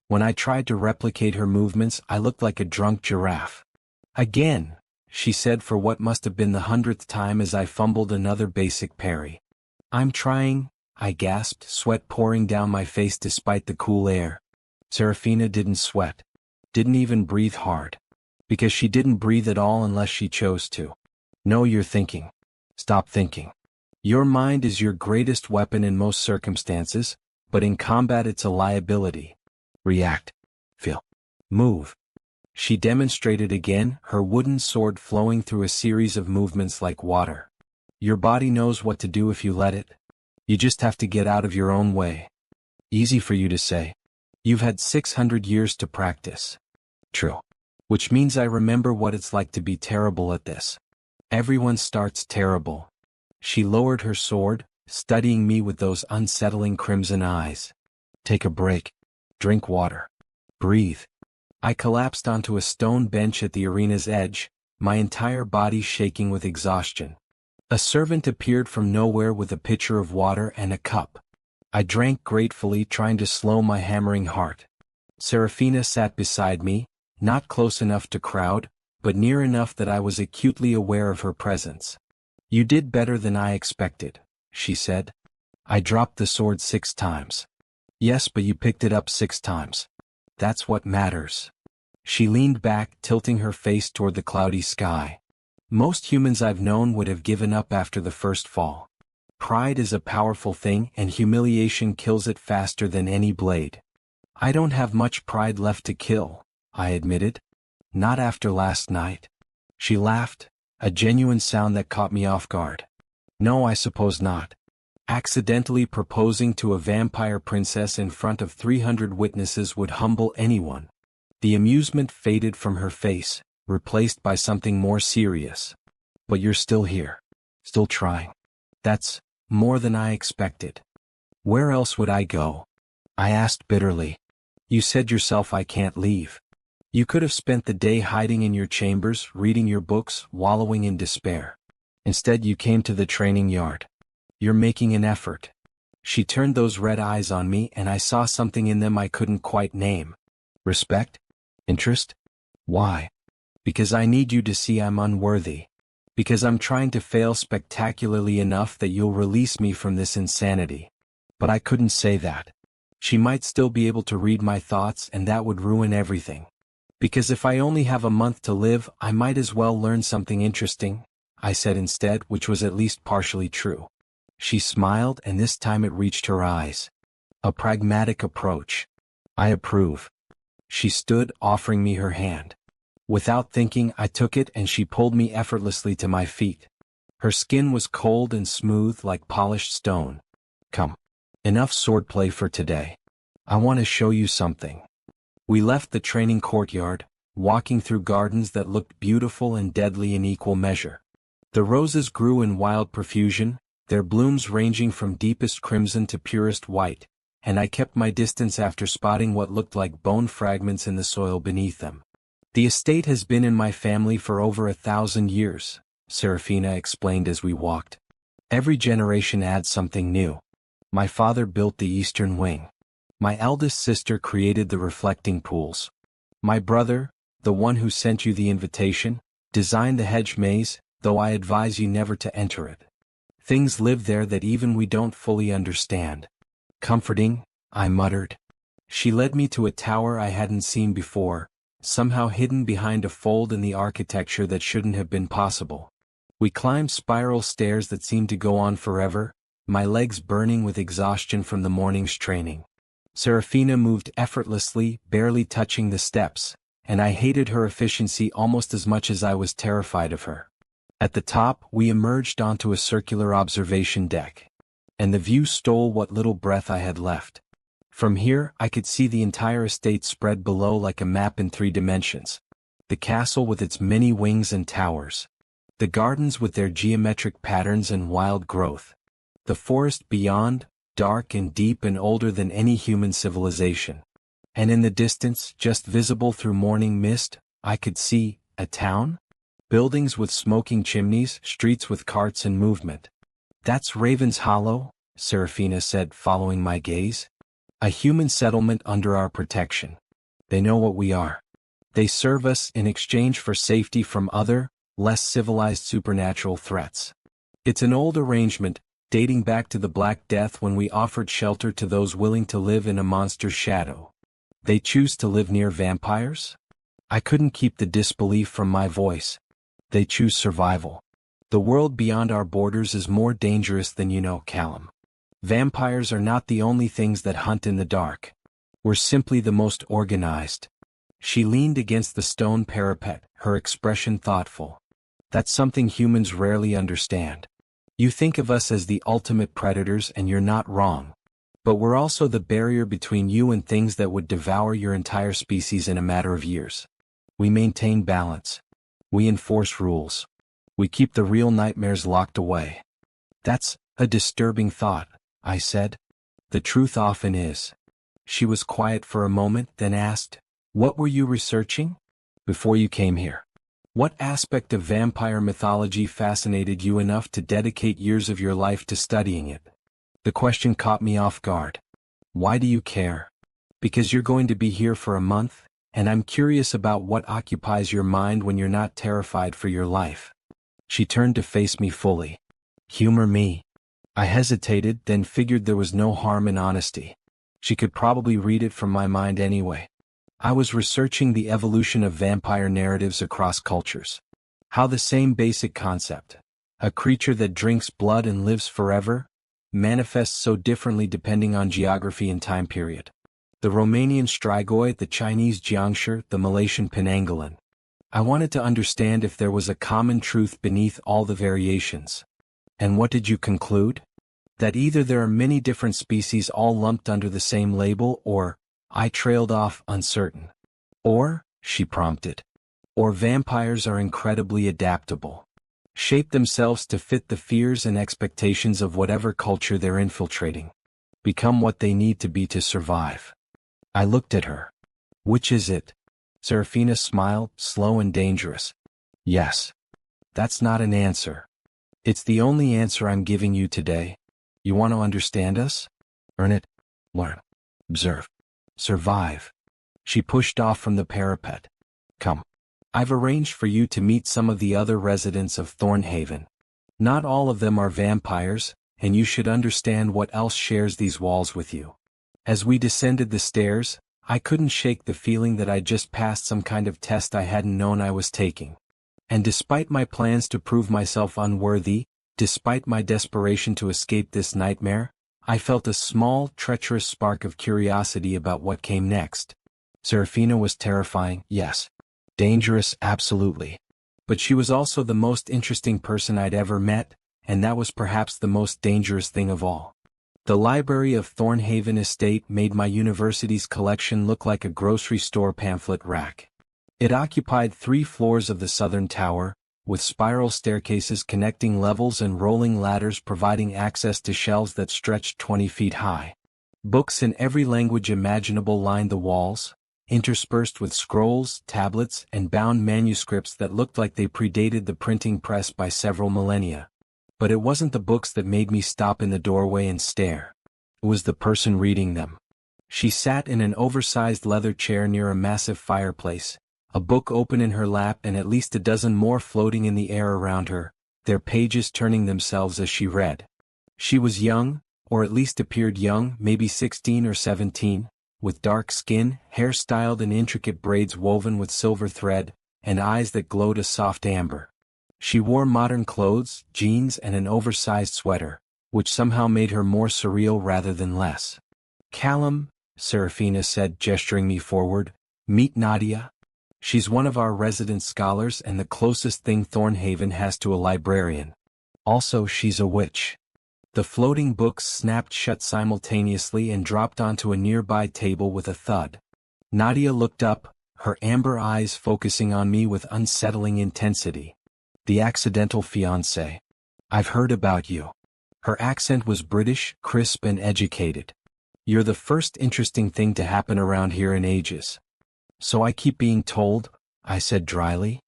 When I tried to replicate her movements, I looked like a drunk giraffe. Again, she said for what must have been the 100th time as I fumbled another basic parry. I'm trying, I gasped, sweat pouring down my face despite the cool air. Serafina didn't sweat. Didn't even breathe hard. Because she didn't breathe at all unless she chose to. No, you're thinking. Stop thinking. Your mind is your greatest weapon in most circumstances, but in combat it's a liability. React. Feel. Move. She demonstrated again, her wooden sword flowing through a series of movements like water. Your body knows what to do if you let it. You just have to get out of your own way. Easy for you to say. You've had 600 years to practice. True. Which means I remember what it's like to be terrible at this. Everyone starts terrible. She lowered her sword, studying me with those unsettling crimson eyes. Take a break. Drink water. Breathe. I collapsed onto a stone bench at the arena's edge, my entire body shaking with exhaustion. A servant appeared from nowhere with a pitcher of water and a cup. I drank gratefully, trying to slow my hammering heart. Serafina sat beside me, not close enough to crowd, but near enough that I was acutely aware of her presence. You did better than I expected, she said. I dropped the sword 6 times. Yes, but you picked it up 6 times. That's what matters. She leaned back, tilting her face toward the cloudy sky. Most humans I've known would have given up after the first fall. Pride is a powerful thing and humiliation kills it faster than any blade. I don't have much pride left to kill, I admitted. Not after last night. She laughed, a genuine sound that caught me off guard. No, I suppose not. Accidentally proposing to a vampire princess in front of 300 witnesses would humble anyone. The amusement faded from her face, replaced by something more serious. But you're still here. Still trying. That's more than I expected. Where else would I go? I asked bitterly. You said yourself I can't leave. You could have spent the day hiding in your chambers, reading your books, wallowing in despair. Instead you came to the training yard. You're making an effort. She turned those red eyes on me and I saw something in them I couldn't quite name. Respect? Interest? Why? Because I need you to see I'm unworthy. Because I'm trying to fail spectacularly enough that you'll release me from this insanity. But I couldn't say that. She might still be able to read my thoughts and that would ruin everything. Because if I only have a month to live, I might as well learn something interesting, I said instead, which was at least partially true. She smiled and this time it reached her eyes. A pragmatic approach. I approve. She stood, offering me her hand. Without thinking, I took it and she pulled me effortlessly to my feet. Her skin was cold and smooth like polished stone. Come. Enough swordplay for today. I want to show you something. We left the training courtyard, walking through gardens that looked beautiful and deadly in equal measure. The roses grew in wild profusion, their blooms ranging from deepest crimson to purest white, and I kept my distance after spotting what looked like bone fragments in the soil beneath them. The estate has been in my family for over 1,000 years, Serafina explained as we walked. Every generation adds something new. My father built the eastern wing. My eldest sister created the reflecting pools. My brother, the one who sent you the invitation, designed the hedge maze, though I advise you never to enter it. Things live there that even we don't fully understand. Comforting, I muttered. She led me to a tower I hadn't seen before, somehow hidden behind a fold in the architecture that shouldn't have been possible. We climbed spiral stairs that seemed to go on forever, my legs burning with exhaustion from the morning's training. Serafina moved effortlessly, barely touching the steps, and I hated her efficiency almost as much as I was terrified of her. At the top, we emerged onto a circular observation deck, and the view stole what little breath I had left. From here, I could see the entire estate spread below like a map in 3 dimensions. The castle with its many wings and towers. The gardens with their geometric patterns and wild growth. The forest beyond, dark and deep and older than any human civilization. And in the distance, just visible through morning mist, I could see a town? Buildings with smoking chimneys, streets with carts and movement. That's Raven's Hollow, Serafina said, following my gaze. A human settlement under our protection. They know what we are. They serve us in exchange for safety from other, less civilized supernatural threats. It's an old arrangement, dating back to the Black Death when we offered shelter to those willing to live in a monster's shadow. They choose to live near vampires? I couldn't keep the disbelief from my voice. They choose survival. The world beyond our borders is more dangerous than you know, Callum. Vampires are not the only things that hunt in the dark. We're simply the most organized. She leaned against the stone parapet, her expression thoughtful. That's something humans rarely understand. You think of us as the ultimate predators and you're not wrong. But we're also the barrier between you and things that would devour your entire species in a matter of years. We maintain balance. We enforce rules. We keep the real nightmares locked away. That's a disturbing thought, I said. The truth often is. She was quiet for a moment, then asked, "What were you researching? Before you came here? What aspect of vampire mythology fascinated you enough to dedicate years of your life to studying it?" The question caught me off guard. Why do you care? Because you're going to be here for a month, and I'm curious about what occupies your mind when you're not terrified for your life. She turned to face me fully. Humor me. I hesitated, then figured there was no harm in honesty. She could probably read it from my mind anyway. I was researching the evolution of vampire narratives across cultures. How the same basic concept, a creature that drinks blood and lives forever, manifests so differently depending on geography and time period. The Romanian Strigoi, the Chinese Jiangshi, the Malaysian Penanggalan. I wanted to understand if there was a common truth beneath all the variations. And what did you conclude? That either there are many different species all lumped under the same label, or, I trailed off, uncertain. Or, she prompted. Or vampires are incredibly adaptable. Shape themselves to fit the fears and expectations of whatever culture they're infiltrating. Become what they need to be to survive. I looked at her. Which is it? Serafina smiled, slow and dangerous. Yes. That's not an answer. It's the only answer I'm giving you today. You want to understand us? Earn it. Learn. Observe. Survive. She pushed off from the parapet. Come. I've arranged for you to meet some of the other residents of Thornhaven. Not all of them are vampires, and you should understand what else shares these walls with you. As we descended the stairs, I couldn't shake the feeling that I'd just passed some kind of test I hadn't known I was taking. And despite my plans to prove myself unworthy, despite my desperation to escape this nightmare, I felt a small, treacherous spark of curiosity about what came next. Serafina was terrifying, yes. Dangerous, absolutely. But she was also the most interesting person I'd ever met, and that was perhaps the most dangerous thing of all. The library of Thornhaven Estate made my university's collection look like a grocery store pamphlet rack. It occupied 3 floors of the southern tower, with spiral staircases connecting levels and rolling ladders providing access to shelves that stretched 20 feet high. Books in every language imaginable lined the walls, interspersed with scrolls, tablets, and bound manuscripts that looked like they predated the printing press by several millennia. But it wasn't the books that made me stop in the doorway and stare. It was the person reading them. She sat in an oversized leather chair near a massive fireplace, a book open in her lap and at least a dozen more floating in the air around her, their pages turning themselves as she read. She was young, or at least appeared young, maybe 16 or 17, with dark skin, hair styled in intricate braids woven with silver thread, and eyes that glowed a soft amber. She wore modern clothes, jeans and an oversized sweater, which somehow made her more surreal rather than less. "Callum," Serafina said, gesturing me forward, "meet Nadia. She's one of our resident scholars and the closest thing Thornhaven has to a librarian. Also, she's a witch." The floating books snapped shut simultaneously and dropped onto a nearby table with a thud. Nadia looked up, her amber eyes focusing on me with unsettling intensity. "The accidental fiancé. I've heard about you." Her accent was British, crisp and educated. "You're the first interesting thing to happen around here in ages." "So I keep being told," I said dryly.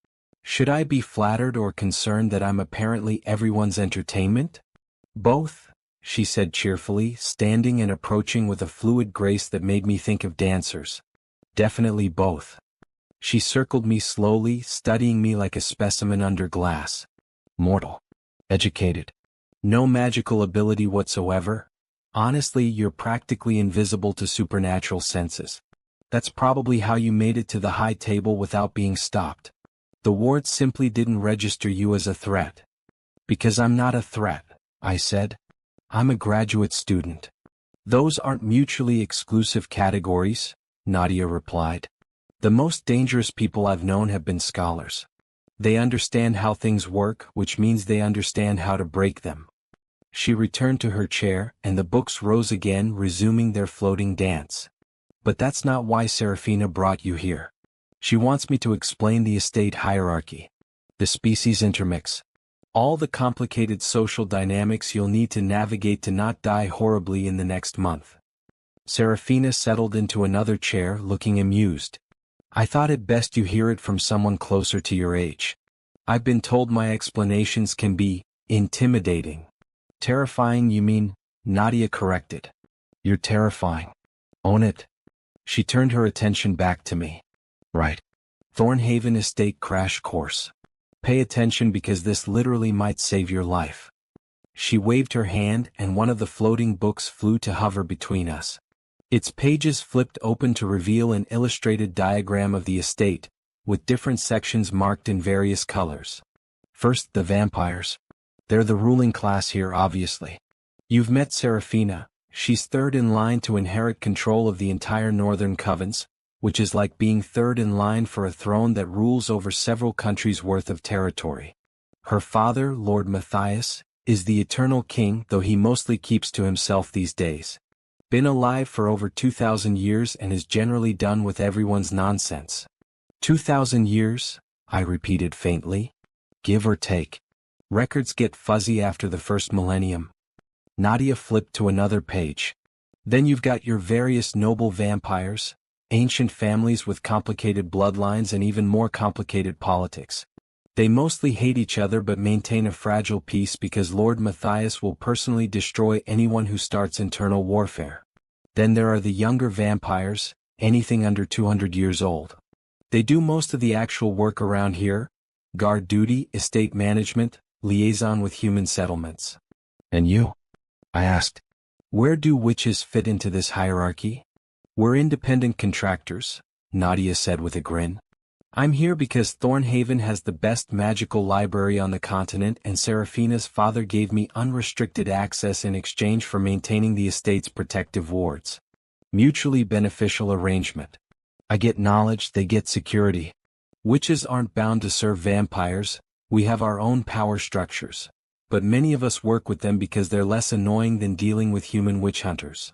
"Should I be flattered or concerned that I'm apparently everyone's entertainment?" "Both," she said cheerfully, standing and approaching with a fluid grace that made me think of dancers. "Definitely both." She circled me slowly, studying me like a specimen under glass. "Mortal. Educated. No magical ability whatsoever. Honestly, you're practically invisible to supernatural senses. That's probably how you made it to the high table without being stopped. The wards simply didn't register you as a threat." "Because I'm not a threat," I said. "I'm a graduate student." "Those aren't mutually exclusive categories," Nadia replied. "The most dangerous people I've known have been scholars. They understand how things work, which means they understand how to break them." She returned to her chair, and the books rose again, resuming their floating dance. "But that's not why Serafina brought you here. She wants me to explain the estate hierarchy. The species intermix. All the complicated social dynamics you'll need to navigate to not die horribly in the next month." Serafina settled into another chair, looking amused. "I thought it best you hear it from someone closer to your age. I've been told my explanations can be intimidating." "Terrifying, you mean?" Nadia corrected. "You're terrifying. Own it." She turned her attention back to me. "Right. Thornhaven Estate crash course. Pay attention because this literally might save your life." She waved her hand and one of the floating books flew to hover between us. Its pages flipped open to reveal an illustrated diagram of the estate, with different sections marked in various colors. First, the vampires. They're the ruling class here, obviously. You've met Serafina. She's third in line to inherit control of the entire Northern Covens, which is like being third in line for a throne that rules over several countries' worth of territory. Her father, Lord Matthias, is the eternal king, though he mostly keeps to himself these days. Been alive for over 2,000 years and is generally done with everyone's nonsense. 2,000 years, I repeated faintly. Give or take. Records get fuzzy after the first millennium. Nadia flipped to another page. Then you've got your various noble vampires, ancient families with complicated bloodlines and even more complicated politics. They mostly hate each other but maintain a fragile peace because Lord Matthias will personally destroy anyone who starts internal warfare. Then there are the younger vampires, anything under 200 years old. They do most of the actual work around here: guard duty, estate management, liaison with human settlements. And you? I asked. Where do witches fit into this hierarchy? We're independent contractors, Nadia said with a grin. I'm here because Thornhaven has the best magical library on the continent and Seraphina's father gave me unrestricted access in exchange for maintaining the estate's protective wards. Mutually beneficial arrangement. I get knowledge, they get security. Witches aren't bound to serve vampires, we have our own power structures. But many of us work with them because they're less annoying than dealing with human witch hunters.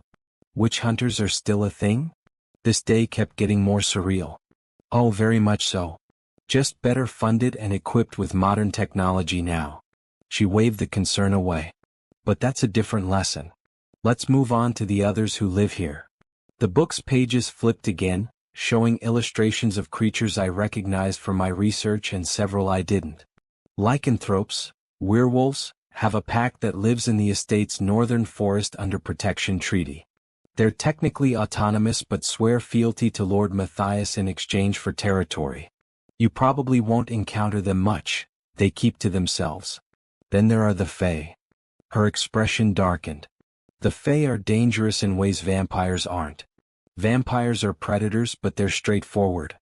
Witch hunters are still a thing? This day kept getting more surreal. Oh, very much so. Just better funded and equipped with modern technology now. She waved the concern away. But that's a different lesson. Let's move on to the others who live here. The book's pages flipped again, showing illustrations of creatures I recognized from my research and several I didn't. Lycanthropes, werewolves, have a pack that lives in the estate's northern forest under protection treaty. They're technically autonomous but swear fealty to Lord Matthias in exchange for territory. You probably won't encounter them much, they keep to themselves. Then there are the Fae. Her expression darkened. The Fae are dangerous in ways vampires aren't. Vampires are predators but they're straightforward.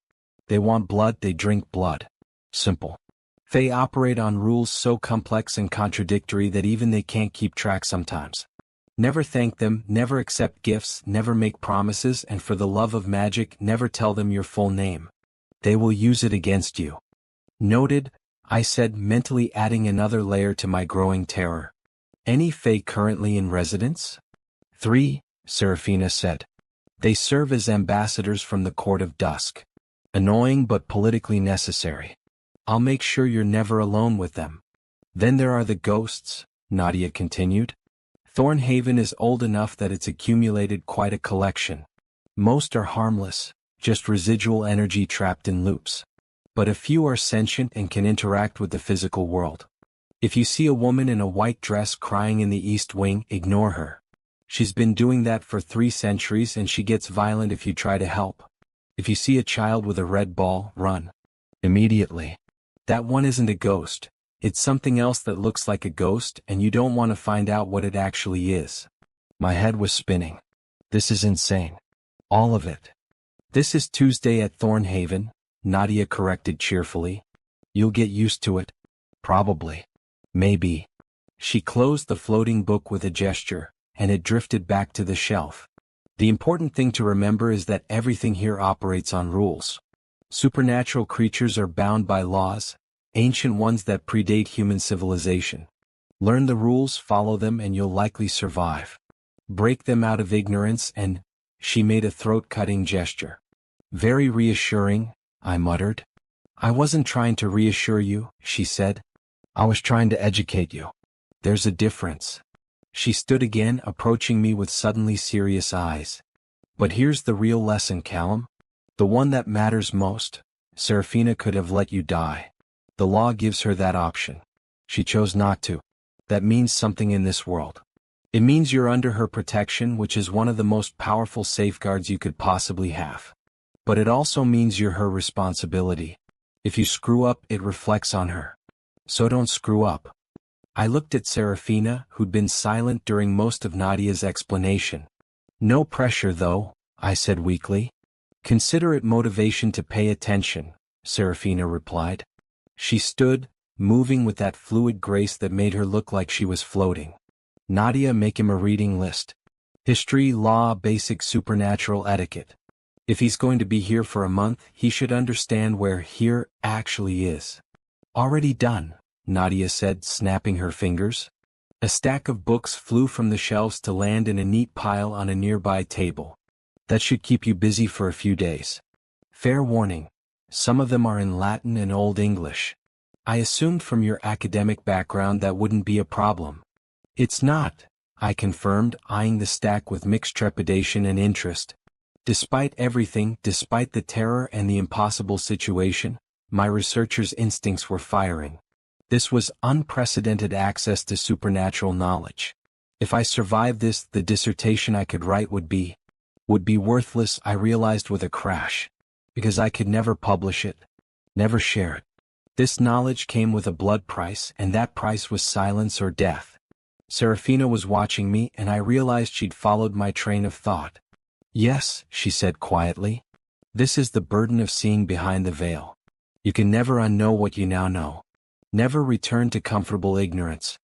They want blood, they drink blood. Simple. Fae operate on rules so complex and contradictory that even they can't keep track sometimes. Never thank them, never accept gifts, never make promises, and for the love of magic, never tell them your full name. They will use it against you. Noted, I said, mentally adding another layer to my growing terror. Any Fae currently in residence? 3, Seraphina said. They serve as ambassadors from the Court of Dusk. Annoying but politically necessary. I'll make sure you're never alone with them. Then there are the ghosts, Nadia continued. Thornhaven is old enough that it's accumulated quite a collection. Most are harmless, just residual energy trapped in loops. But a few are sentient and can interact with the physical world. If you see a woman in a white dress crying in the East Wing, ignore her. She's been doing that for 3 centuries and she gets violent if you try to help. If you see a child with a red ball, run. Immediately. That one isn't a ghost. It's something else that looks like a ghost and you don't want to find out what it actually is. My head was spinning. This is insane. All of it. This is Tuesday at Thornhaven, Nadia corrected cheerfully. You'll get used to it. Probably. Maybe. She closed the floating book with a gesture, and it drifted back to the shelf. The important thing to remember is that everything here operates on rules. Supernatural creatures are bound by laws, ancient ones that predate human civilization. Learn the rules, follow them, and you'll likely survive. Break them out of ignorance and, she made a throat-cutting gesture. Very reassuring, I muttered. I wasn't trying to reassure you, she said. I was trying to educate you. There's a difference. She stood again, approaching me with suddenly serious eyes. But here's the real lesson, Callum. The one that matters most. Seraphina could have let you die. The law gives her that option. She chose not to. That means something in this world. It means you're under her protection, which is one of the most powerful safeguards you could possibly have. But it also means you're her responsibility. If you screw up, it reflects on her. So don't screw up. I looked at Seraphina, who'd been silent during most of Nadia's explanation. No pressure though, I said weakly. Consider it motivation to pay attention, Seraphina replied. She stood, moving with that fluid grace that made her look like she was floating. Nadia, make him a reading list. History, law, basic supernatural etiquette. If he's going to be here for a month, he should understand where here actually is. Already done, Nadia said, snapping her fingers. A stack of books flew from the shelves to land in a neat pile on a nearby table. That should keep you busy for a few days. Fair warning, some of them are in Latin and Old English. I assumed from your academic background that wouldn't be a problem. It's not, I confirmed, eyeing the stack with mixed trepidation and interest. Despite everything, despite the terror and the impossible situation, my researcher's instincts were firing. This was unprecedented access to supernatural knowledge. If I survived this, the dissertation I could write would be worthless, I realized with a crash. Because I could never publish it. Never share it. This knowledge came with a blood price, and that price was silence or death. Seraphina was watching me, and I realized she'd followed my train of thought. Yes, she said quietly. This is the burden of seeing behind the veil. You can never unknow what you now know. Never return to comfortable ignorance.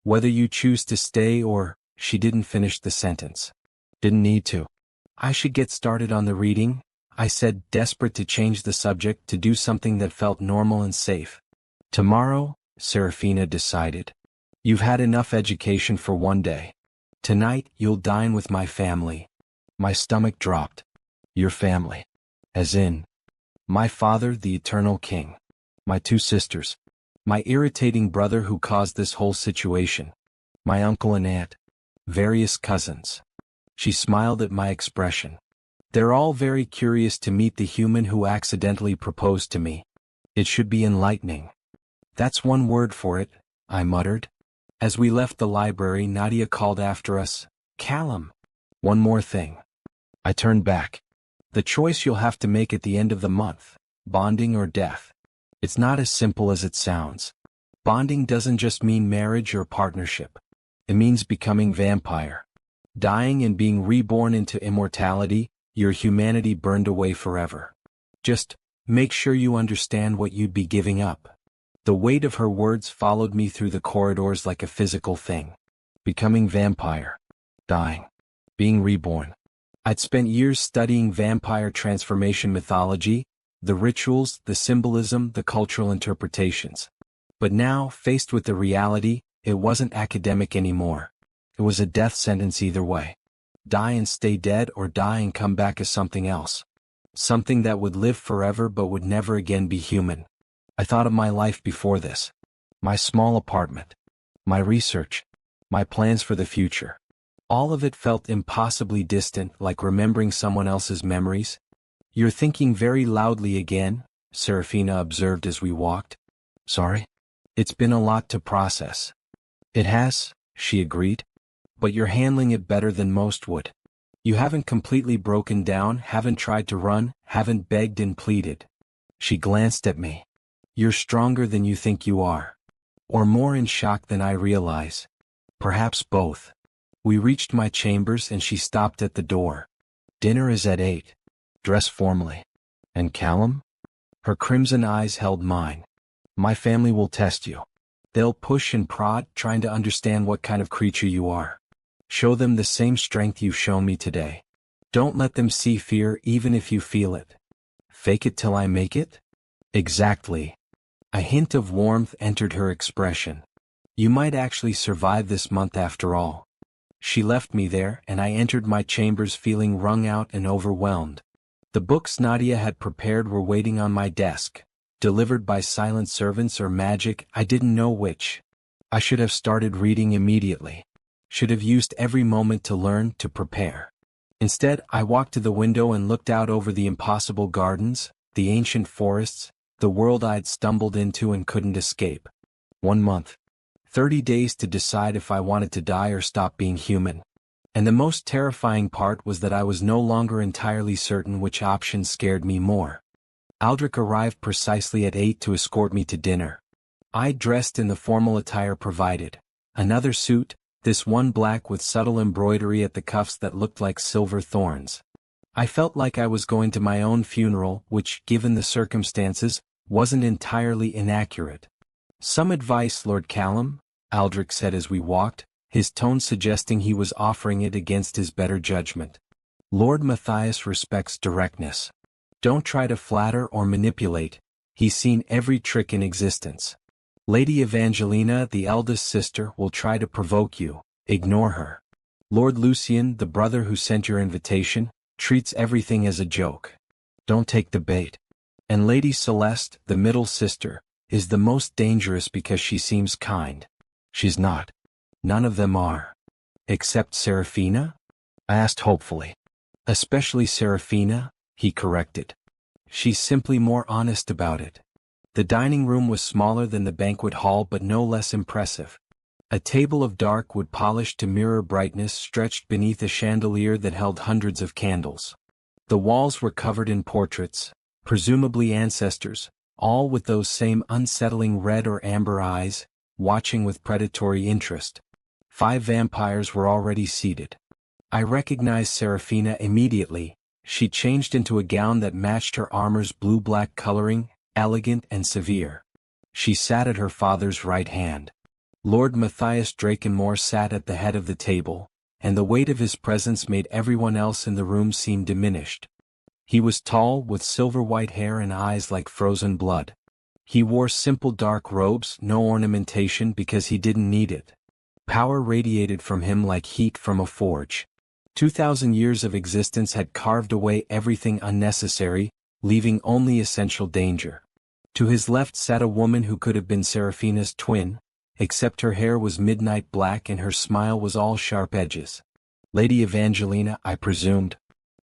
Whether you choose to stay or, she didn't finish the sentence. Didn't need to. I should get started on the reading, I said, desperate to change the subject, to do something that felt normal and safe. Tomorrow, Serafina decided. You've had enough education for one day. Tonight, you'll dine with my family. My stomach dropped. Your family. As in, my father, the eternal king. My two sisters. My irritating brother who caused this whole situation. My uncle and aunt. Various cousins. She smiled at my expression. They're all very curious to meet the human who accidentally proposed to me. It should be enlightening. That's one word for it, I muttered. As we left the library, Nadia called after us, Callum. One more thing. I turned back. The choice you'll have to make at the end of the month, bonding or death. It's not as simple as it sounds. Bonding doesn't just mean marriage or partnership. It means becoming vampire. Dying and being reborn into immortality, your humanity burned away forever. Just make sure you understand what you'd be giving up. The weight of her words followed me through the corridors like a physical thing. Becoming vampire. Dying. Being reborn. I'd spent years studying vampire transformation mythology, the rituals, the symbolism, the cultural interpretations. But now, faced with the reality, it wasn't academic anymore. It was a death sentence either way. Die and stay dead, or die and come back as something else. Something that would live forever but would never again be human. I thought of my life before this. My small apartment. My research. My plans for the future. All of it felt impossibly distant, like remembering someone else's memories. You're thinking very loudly again, Serafina observed as we walked. Sorry? It's been a lot to process. It has, she agreed. But you're handling it better than most would. You haven't completely broken down, haven't tried to run, haven't begged and pleaded. She glanced at me. You're stronger than you think you are. Or more in shock than I realize. Perhaps both. We reached my chambers and she stopped at the door. Dinner is at 8. Dress formally. And Callum? Her crimson eyes held mine. My family will test you. They'll push and prod, trying to understand what kind of creature you are. Show them the same strength you've shown me today. Don't let them see fear even if you feel it. Fake it till I make it? Exactly. A hint of warmth entered her expression. You might actually survive this month after all. She left me there, and I entered my chambers feeling wrung out and overwhelmed. The books Nadia had prepared were waiting on my desk, delivered by silent servants or magic, I didn't know which. I should have started reading immediately. Should have used every moment to learn, to prepare. Instead, I walked to the window and looked out over the impossible gardens, the ancient forests, the world I'd stumbled into and couldn't escape. 1 month. 30 days to decide if I wanted to die or stop being human. And the most terrifying part was that I was no longer entirely certain which option scared me more. Aldrich arrived precisely at 8 to escort me to dinner. I dressed in the formal attire provided. Another suit, this one black with subtle embroidery at the cuffs that looked like silver thorns. I felt like I was going to my own funeral, which, given the circumstances, wasn't entirely inaccurate. Some advice, Lord Callum, Aldrich said as we walked, his tone suggesting he was offering it against his better judgment. Lord Matthias respects directness. Don't try to flatter or manipulate, he's seen every trick in existence. Lady Evangelina, the eldest sister, will try to provoke you, ignore her. Lord Lucian, the brother who sent your invitation, treats everything as a joke. Don't take the bait. And Lady Celeste, the middle sister, is the most dangerous because she seems kind. She's not. None of them are. Except Serafina? I asked hopefully. Especially Serafina, he corrected. She's simply more honest about it. The dining room was smaller than the banquet hall but no less impressive. A table of dark wood polished to mirror brightness stretched beneath a chandelier that held hundreds of candles. The walls were covered in portraits, presumably ancestors, all with those same unsettling red or amber eyes, watching with predatory interest. 5 vampires were already seated. I recognized Serafina immediately. She changed into a gown that matched her armor's blue-black coloring, elegant and severe. She sat at her father's right hand. Lord Matthias Drakenmore sat at the head of the table, and the weight of his presence made everyone else in the room seem diminished. He was tall, with silver-white hair and eyes like frozen blood. He wore simple dark robes, no ornamentation because he didn't need it. Power radiated from him like heat from a forge. 2,000 years of existence had carved away everything unnecessary, leaving only essential danger. To his left sat a woman who could have been Seraphina's twin, except her hair was midnight black and her smile was all sharp edges. Lady Evangelina, I presumed.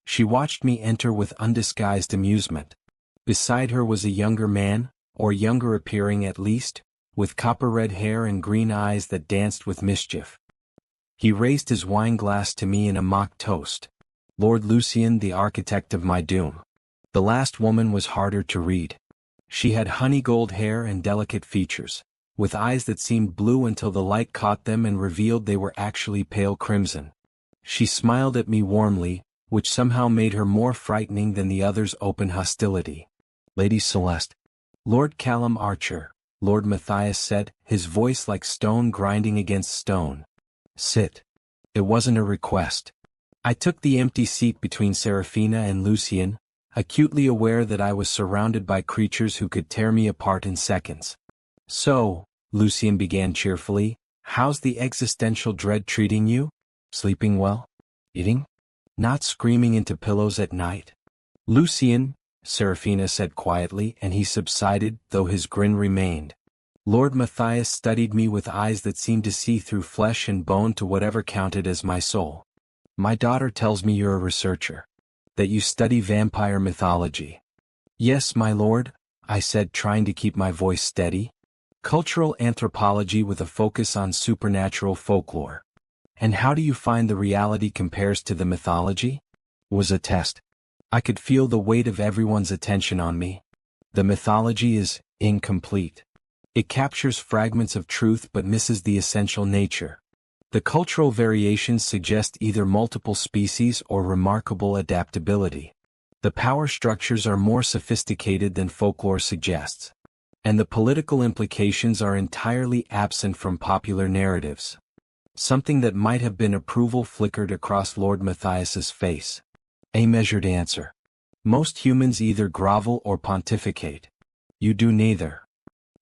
She watched me enter with undisguised amusement. Beside her was a younger man, or younger appearing at least, with copper-red hair and green eyes that danced with mischief. He raised his wine glass to me in a mock toast. Lord Lucian, the architect of my doom. The last woman was harder to read. She had honey-gold hair and delicate features, with eyes that seemed blue until the light caught them and revealed they were actually pale crimson. She smiled at me warmly, which somehow made her more frightening than the others' open hostility. Lady Celeste. Lord Callum Archer, Lord Matthias said, his voice like stone grinding against stone. Sit. It wasn't a request. I took the empty seat between Seraphina and Lucian, acutely aware that I was surrounded by creatures who could tear me apart in seconds. So, Lucian began cheerfully, how's the existential dread treating you? Sleeping well? Eating? Not screaming into pillows at night? Lucian, Seraphina said quietly, and he subsided, though his grin remained. Lord Matthias studied me with eyes that seemed to see through flesh and bone to whatever counted as my soul. My daughter tells me you're a researcher. That you study vampire mythology. Yes, my lord, I said, trying to keep my voice steady. Cultural anthropology with a focus on supernatural folklore. And how do you find the reality compares to the mythology? Was a test. I could feel the weight of everyone's attention on me. The mythology is incomplete. It captures fragments of truth but misses the essential nature. The cultural variations suggest either multiple species or remarkable adaptability. The power structures are more sophisticated than folklore suggests. And the political implications are entirely absent from popular narratives. Something that might have been approval flickered across Lord Matthias's face. A measured answer. Most humans either grovel or pontificate. You do neither.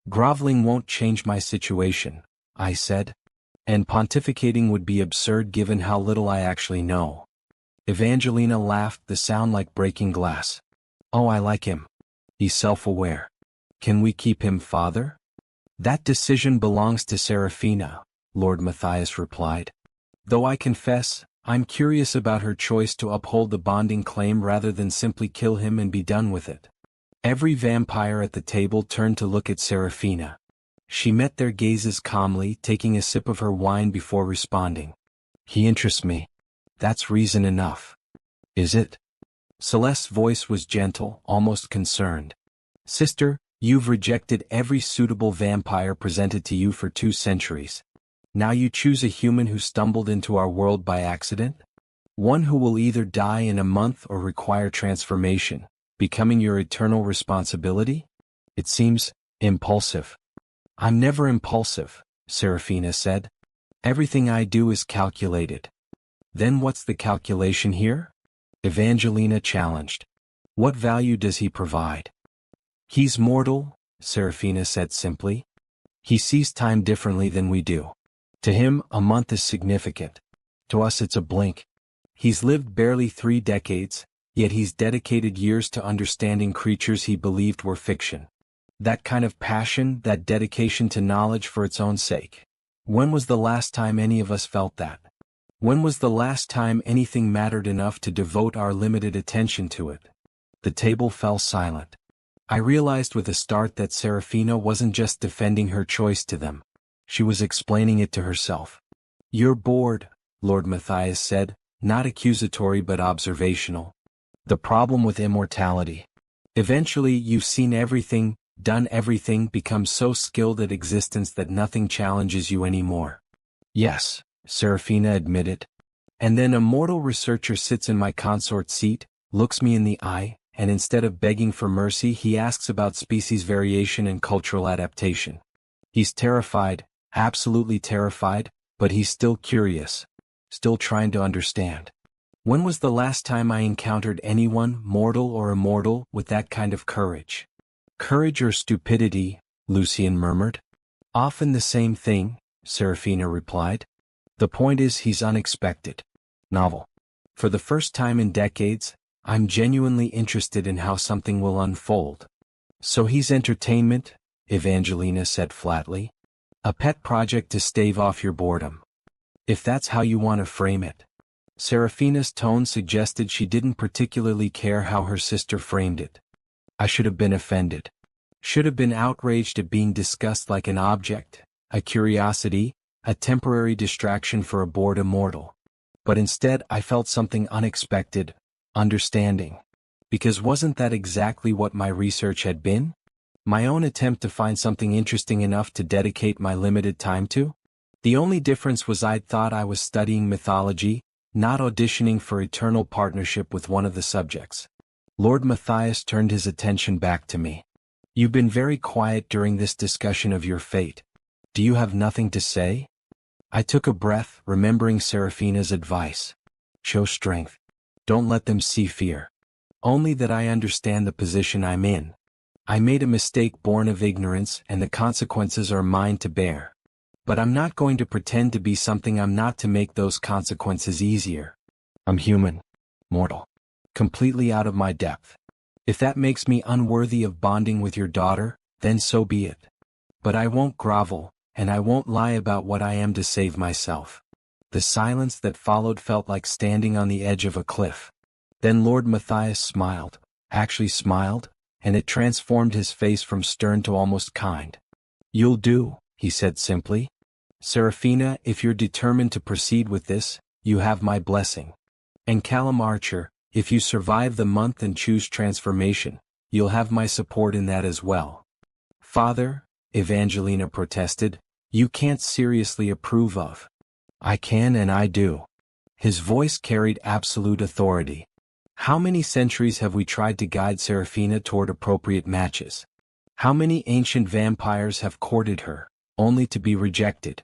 Groveling won't change my situation, I said. And pontificating would be absurd given how little I actually know. Evangelina laughed, the sound like breaking glass. Oh, I like him. He's self-aware. Can we keep him father? That decision belongs to Seraphina, Lord Matthias replied. Though I confess, I'm curious about her choice to uphold the bonding claim rather than simply kill him and be done with it. Every vampire at the table turned to look at Seraphina. She met their gazes calmly, taking a sip of her wine before responding. He interests me. That's reason enough. Is it? Celeste's voice was gentle, almost concerned. Sister, you've rejected every suitable vampire presented to you for 2 centuries. Now you choose a human who stumbled into our world by accident? One who will either die in a month or require transformation, becoming your eternal responsibility? It seems impulsive. I'm never impulsive, Seraphina said. Everything I do is calculated. Then what's the calculation here? Evangelina challenged. What value does he provide? He's mortal, Seraphina said simply. He sees time differently than we do. To him, a month is significant. To us it's a blink. He's lived barely 3 decades, yet he's dedicated years to understanding creatures he believed were fiction. That kind of passion, that dedication to knowledge for its own sake. When was the last time any of us felt that? When was the last time anything mattered enough to devote our limited attention to it? The table fell silent. I realized with a start that Seraphina wasn't just defending her choice to them. She was explaining it to herself. You're bored, Lord Matthias said, not accusatory but observational. The problem with immortality. Eventually you've seen everything, done everything, become so skilled at existence that nothing challenges you anymore. Yes, Seraphina admitted. And then a mortal researcher sits in my consort seat, looks me in the eye, and instead of begging for mercy he asks about species variation and cultural adaptation. He's terrified, absolutely terrified, but he's still curious, still trying to understand. When was the last time I encountered anyone, mortal or immortal, with that kind of courage? Courage or stupidity, Lucian murmured. Often the same thing, Serafina replied. The point is he's unexpected. Novel. For the first time in decades, I'm genuinely interested in how something will unfold. So he's entertainment, Evangelina said flatly. A pet project to stave off your boredom. If that's how you want to frame it. Serafina's tone suggested she didn't particularly care how her sister framed it. I should have been offended. Should have been outraged at being discussed like an object, a curiosity, a temporary distraction for a bored immortal. But instead I felt something unexpected, understanding. Because wasn't that exactly what my research had been? My own attempt to find something interesting enough to dedicate my limited time to? The only difference was I'd thought I was studying mythology, not auditioning for eternal partnership with one of the subjects. Lord Matthias turned his attention back to me. You've been very quiet during this discussion of your fate. Do you have nothing to say? I took a breath, remembering Serafina's advice. Show strength. Don't let them see fear. Only that I understand the position I'm in. I made a mistake born of ignorance and the consequences are mine to bear. But I'm not going to pretend to be something I'm not to make those consequences easier. I'm human. Mortal. Completely out of my depth. If that makes me unworthy of bonding with your daughter, then so be it. But I won't grovel, and I won't lie about what I am to save myself. The silence that followed felt like standing on the edge of a cliff. Then Lord Matthias smiled, actually smiled, and it transformed his face from stern to almost kind. You'll do, he said simply. Serafina, if you're determined to proceed with this, you have my blessing. And Callum Archer, if you survive the month and choose transformation, you'll have my support in that as well. Father, Evangelina protested, you can't seriously approve of. I can and I do. His voice carried absolute authority. How many centuries have we tried to guide Serafina toward appropriate matches? How many ancient vampires have courted her, only to be rejected?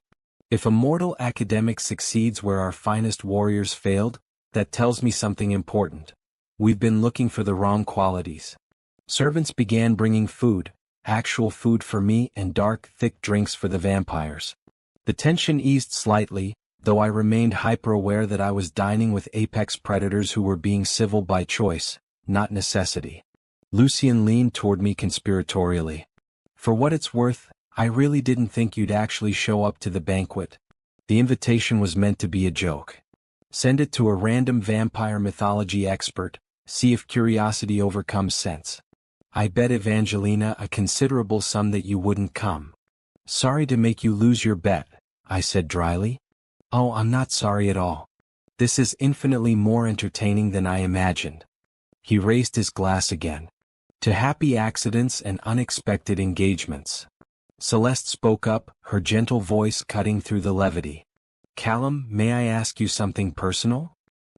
If a mortal academic succeeds where our finest warriors failed, that tells me something important. We've been looking for the wrong qualities. Servants began bringing food, actual food for me and dark, thick drinks for the vampires. The tension eased slightly, though I remained hyper-aware that I was dining with apex predators who were being civil by choice, not necessity. Lucian leaned toward me conspiratorially. For what it's worth, I really didn't think you'd actually show up to the banquet. The invitation was meant to be a joke. Send it to a random vampire mythology expert, see if curiosity overcomes sense. I bet Evangelina a considerable sum that you wouldn't come. Sorry to make you lose your bet, I said dryly. Oh, I'm not sorry at all. This is infinitely more entertaining than I imagined. He raised his glass again. To happy accidents and unexpected engagements. Celeste spoke up, her gentle voice cutting through the levity. Callum, may I ask you something personal?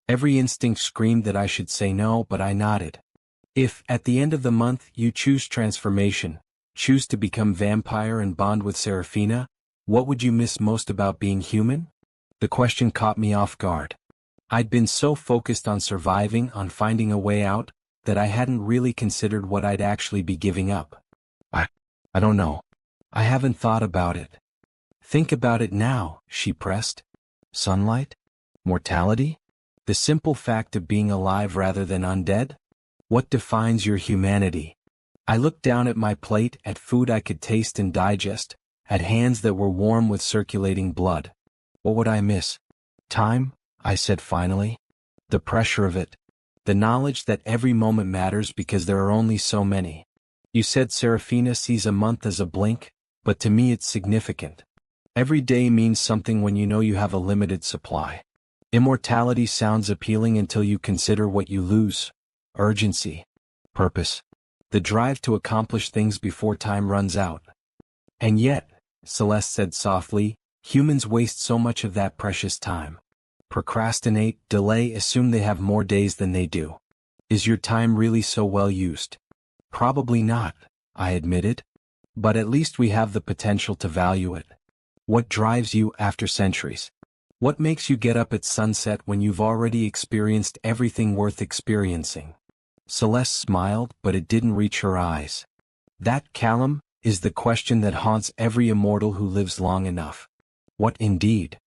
Every instinct screamed that I should say no, but I nodded. If, at the end of the month, you choose transformation, choose to become vampire and bond with Serafina, what would you miss most about being human? The question caught me off guard. I'd been so focused on surviving, on finding a way out, that I hadn't really considered what I'd actually be giving up. I don't know. I haven't thought about it. Think about it now, she pressed. Sunlight? Mortality? The simple fact of being alive rather than undead? What defines your humanity? I looked down at my plate, at food I could taste and digest, at hands that were warm with circulating blood. What would I miss? Time, I said finally. The pressure of it. The knowledge that every moment matters because there are only so many. You said Serafina sees a month as a blink, but to me it's significant. Every day means something when you know you have a limited supply. Immortality sounds appealing until you consider what you lose. Urgency. Purpose. The drive to accomplish things before time runs out. And yet, Celeste said softly, humans waste so much of that precious time. Procrastinate, delay, assume they have more days than they do. Is your time really so well used? Probably not, I admitted. But at least we have the potential to value it. What drives you after centuries? What makes you get up at sunset when you've already experienced everything worth experiencing? Celeste smiled, but it didn't reach her eyes. That, Callum, is the question that haunts every immortal who lives long enough. What indeed?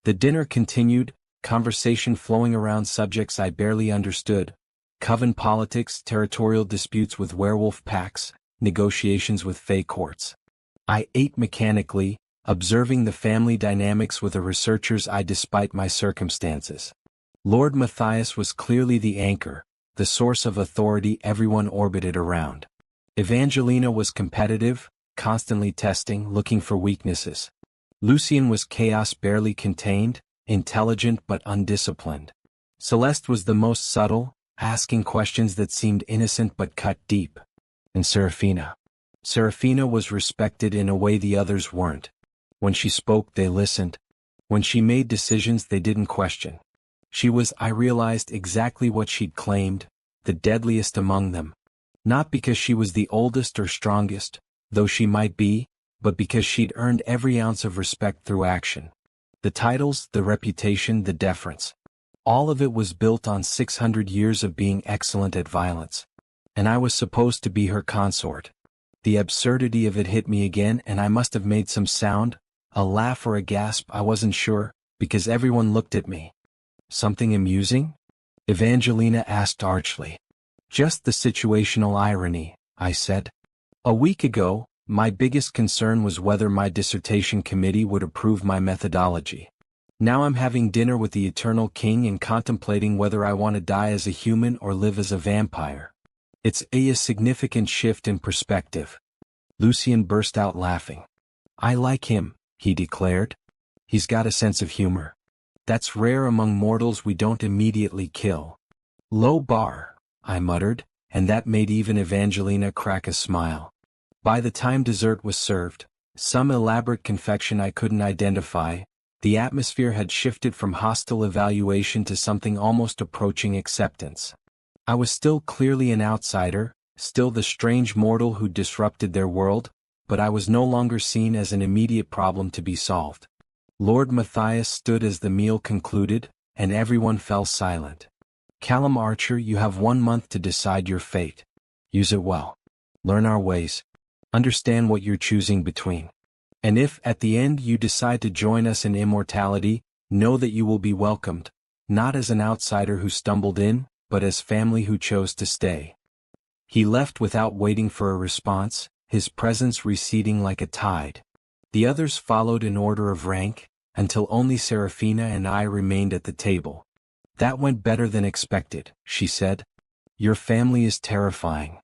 The dinner continued, conversation flowing around subjects I barely understood. Coven politics, territorial disputes with werewolf packs, negotiations with Fey courts. I ate mechanically, observing the family dynamics with a researcher's eye despite my circumstances. Lord Matthias was clearly the anchor, the source of authority everyone orbited around. Evangelina was competitive, constantly testing, looking for weaknesses. Lucian was chaos barely contained, intelligent but undisciplined. Celeste was the most subtle, asking questions that seemed innocent but cut deep. And Serafina was respected in a way the others weren't. When she spoke, they listened. When she made decisions, they didn't question. She was, I realized, exactly what she'd claimed, the deadliest among them. Not because she was the oldest or strongest, though she might be, but because she'd earned every ounce of respect through action. The titles, the reputation, the deference. All of it was built on 600 years of being excellent at violence. And I was supposed to be her consort. The absurdity of it hit me again, and I must have made some sound, a laugh or a gasp, I wasn't sure, because everyone looked at me. Something amusing? Evangelina asked archly. Just the situational irony, I said. A week ago, my biggest concern was whether my dissertation committee would approve my methodology. Now I'm having dinner with the Eternal King and contemplating whether I want to die as a human or live as a vampire. It's a significant shift in perspective. Lucian burst out laughing. I like him, he declared. He's got a sense of humor. That's rare among mortals we don't immediately kill. Low bar, I muttered, and that made even Evangelina crack a smile. By the time dessert was served, some elaborate confection I couldn't identify, the atmosphere had shifted from hostile evaluation to something almost approaching acceptance. I was still clearly an outsider, still the strange mortal who disrupted their world, but I was no longer seen as an immediate problem to be solved. Lord Matthias stood as the meal concluded, and everyone fell silent. Callum Archer, you have 1 month to decide your fate. Use it well. Learn our ways. Understand what you're choosing between. And if, at the end, you decide to join us in immortality, know that you will be welcomed, not as an outsider who stumbled in, but as family who chose to stay. He left without waiting for a response, his presence receding like a tide. The others followed in order of rank, until only Serafina and I remained at the table. That went better than expected, she said. Your family is terrifying.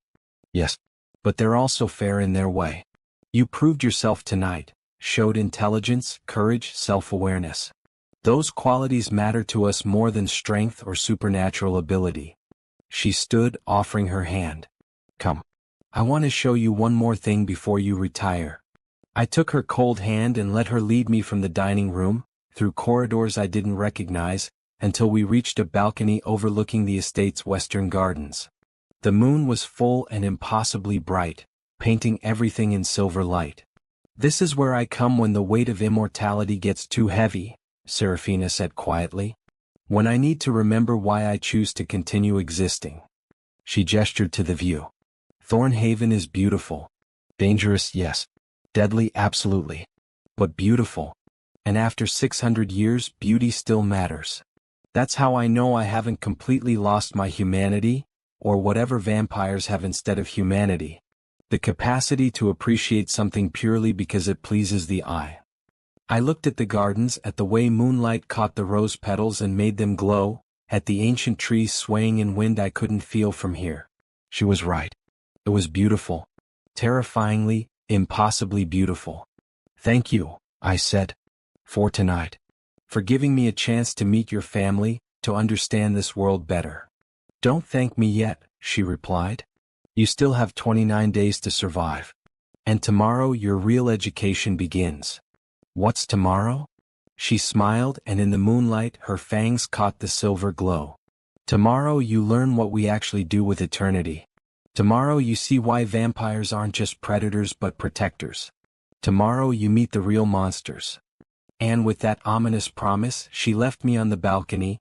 Yes. But they're also fair in their way. You proved yourself tonight, showed intelligence, courage, self-awareness. Those qualities matter to us more than strength or supernatural ability. She stood, offering her hand. Come. I want to show you one more thing before you retire. I took her cold hand and let her lead me from the dining room, through corridors I didn't recognize, until we reached a balcony overlooking the estate's western gardens. The moon was full and impossibly bright, painting everything in silver light. This is where I come when the weight of immortality gets too heavy, Serafina said quietly. When I need to remember why I choose to continue existing. She gestured to the view. Thornhaven is beautiful. Dangerous, yes. Deadly, absolutely. But beautiful. And after 600 years, beauty still matters. That's how I know I haven't completely lost my humanity, or whatever vampires have instead of humanity. The capacity to appreciate something purely because it pleases the eye. I looked at the gardens, at the way moonlight caught the rose petals and made them glow, at the ancient trees swaying in wind I couldn't feel from here. She was right. It was beautiful. Terrifyingly, impossibly beautiful. Thank you, I said. For tonight. For giving me a chance to meet your family, to understand this world better. Don't thank me yet, she replied. You still have 29 days to survive. And tomorrow your real education begins. What's tomorrow? She smiled, and in the moonlight her fangs caught the silver glow. Tomorrow you learn what we actually do with eternity. Tomorrow you see why vampires aren't just predators but protectors. Tomorrow you meet the real monsters. And with that ominous promise, she left me on the balcony,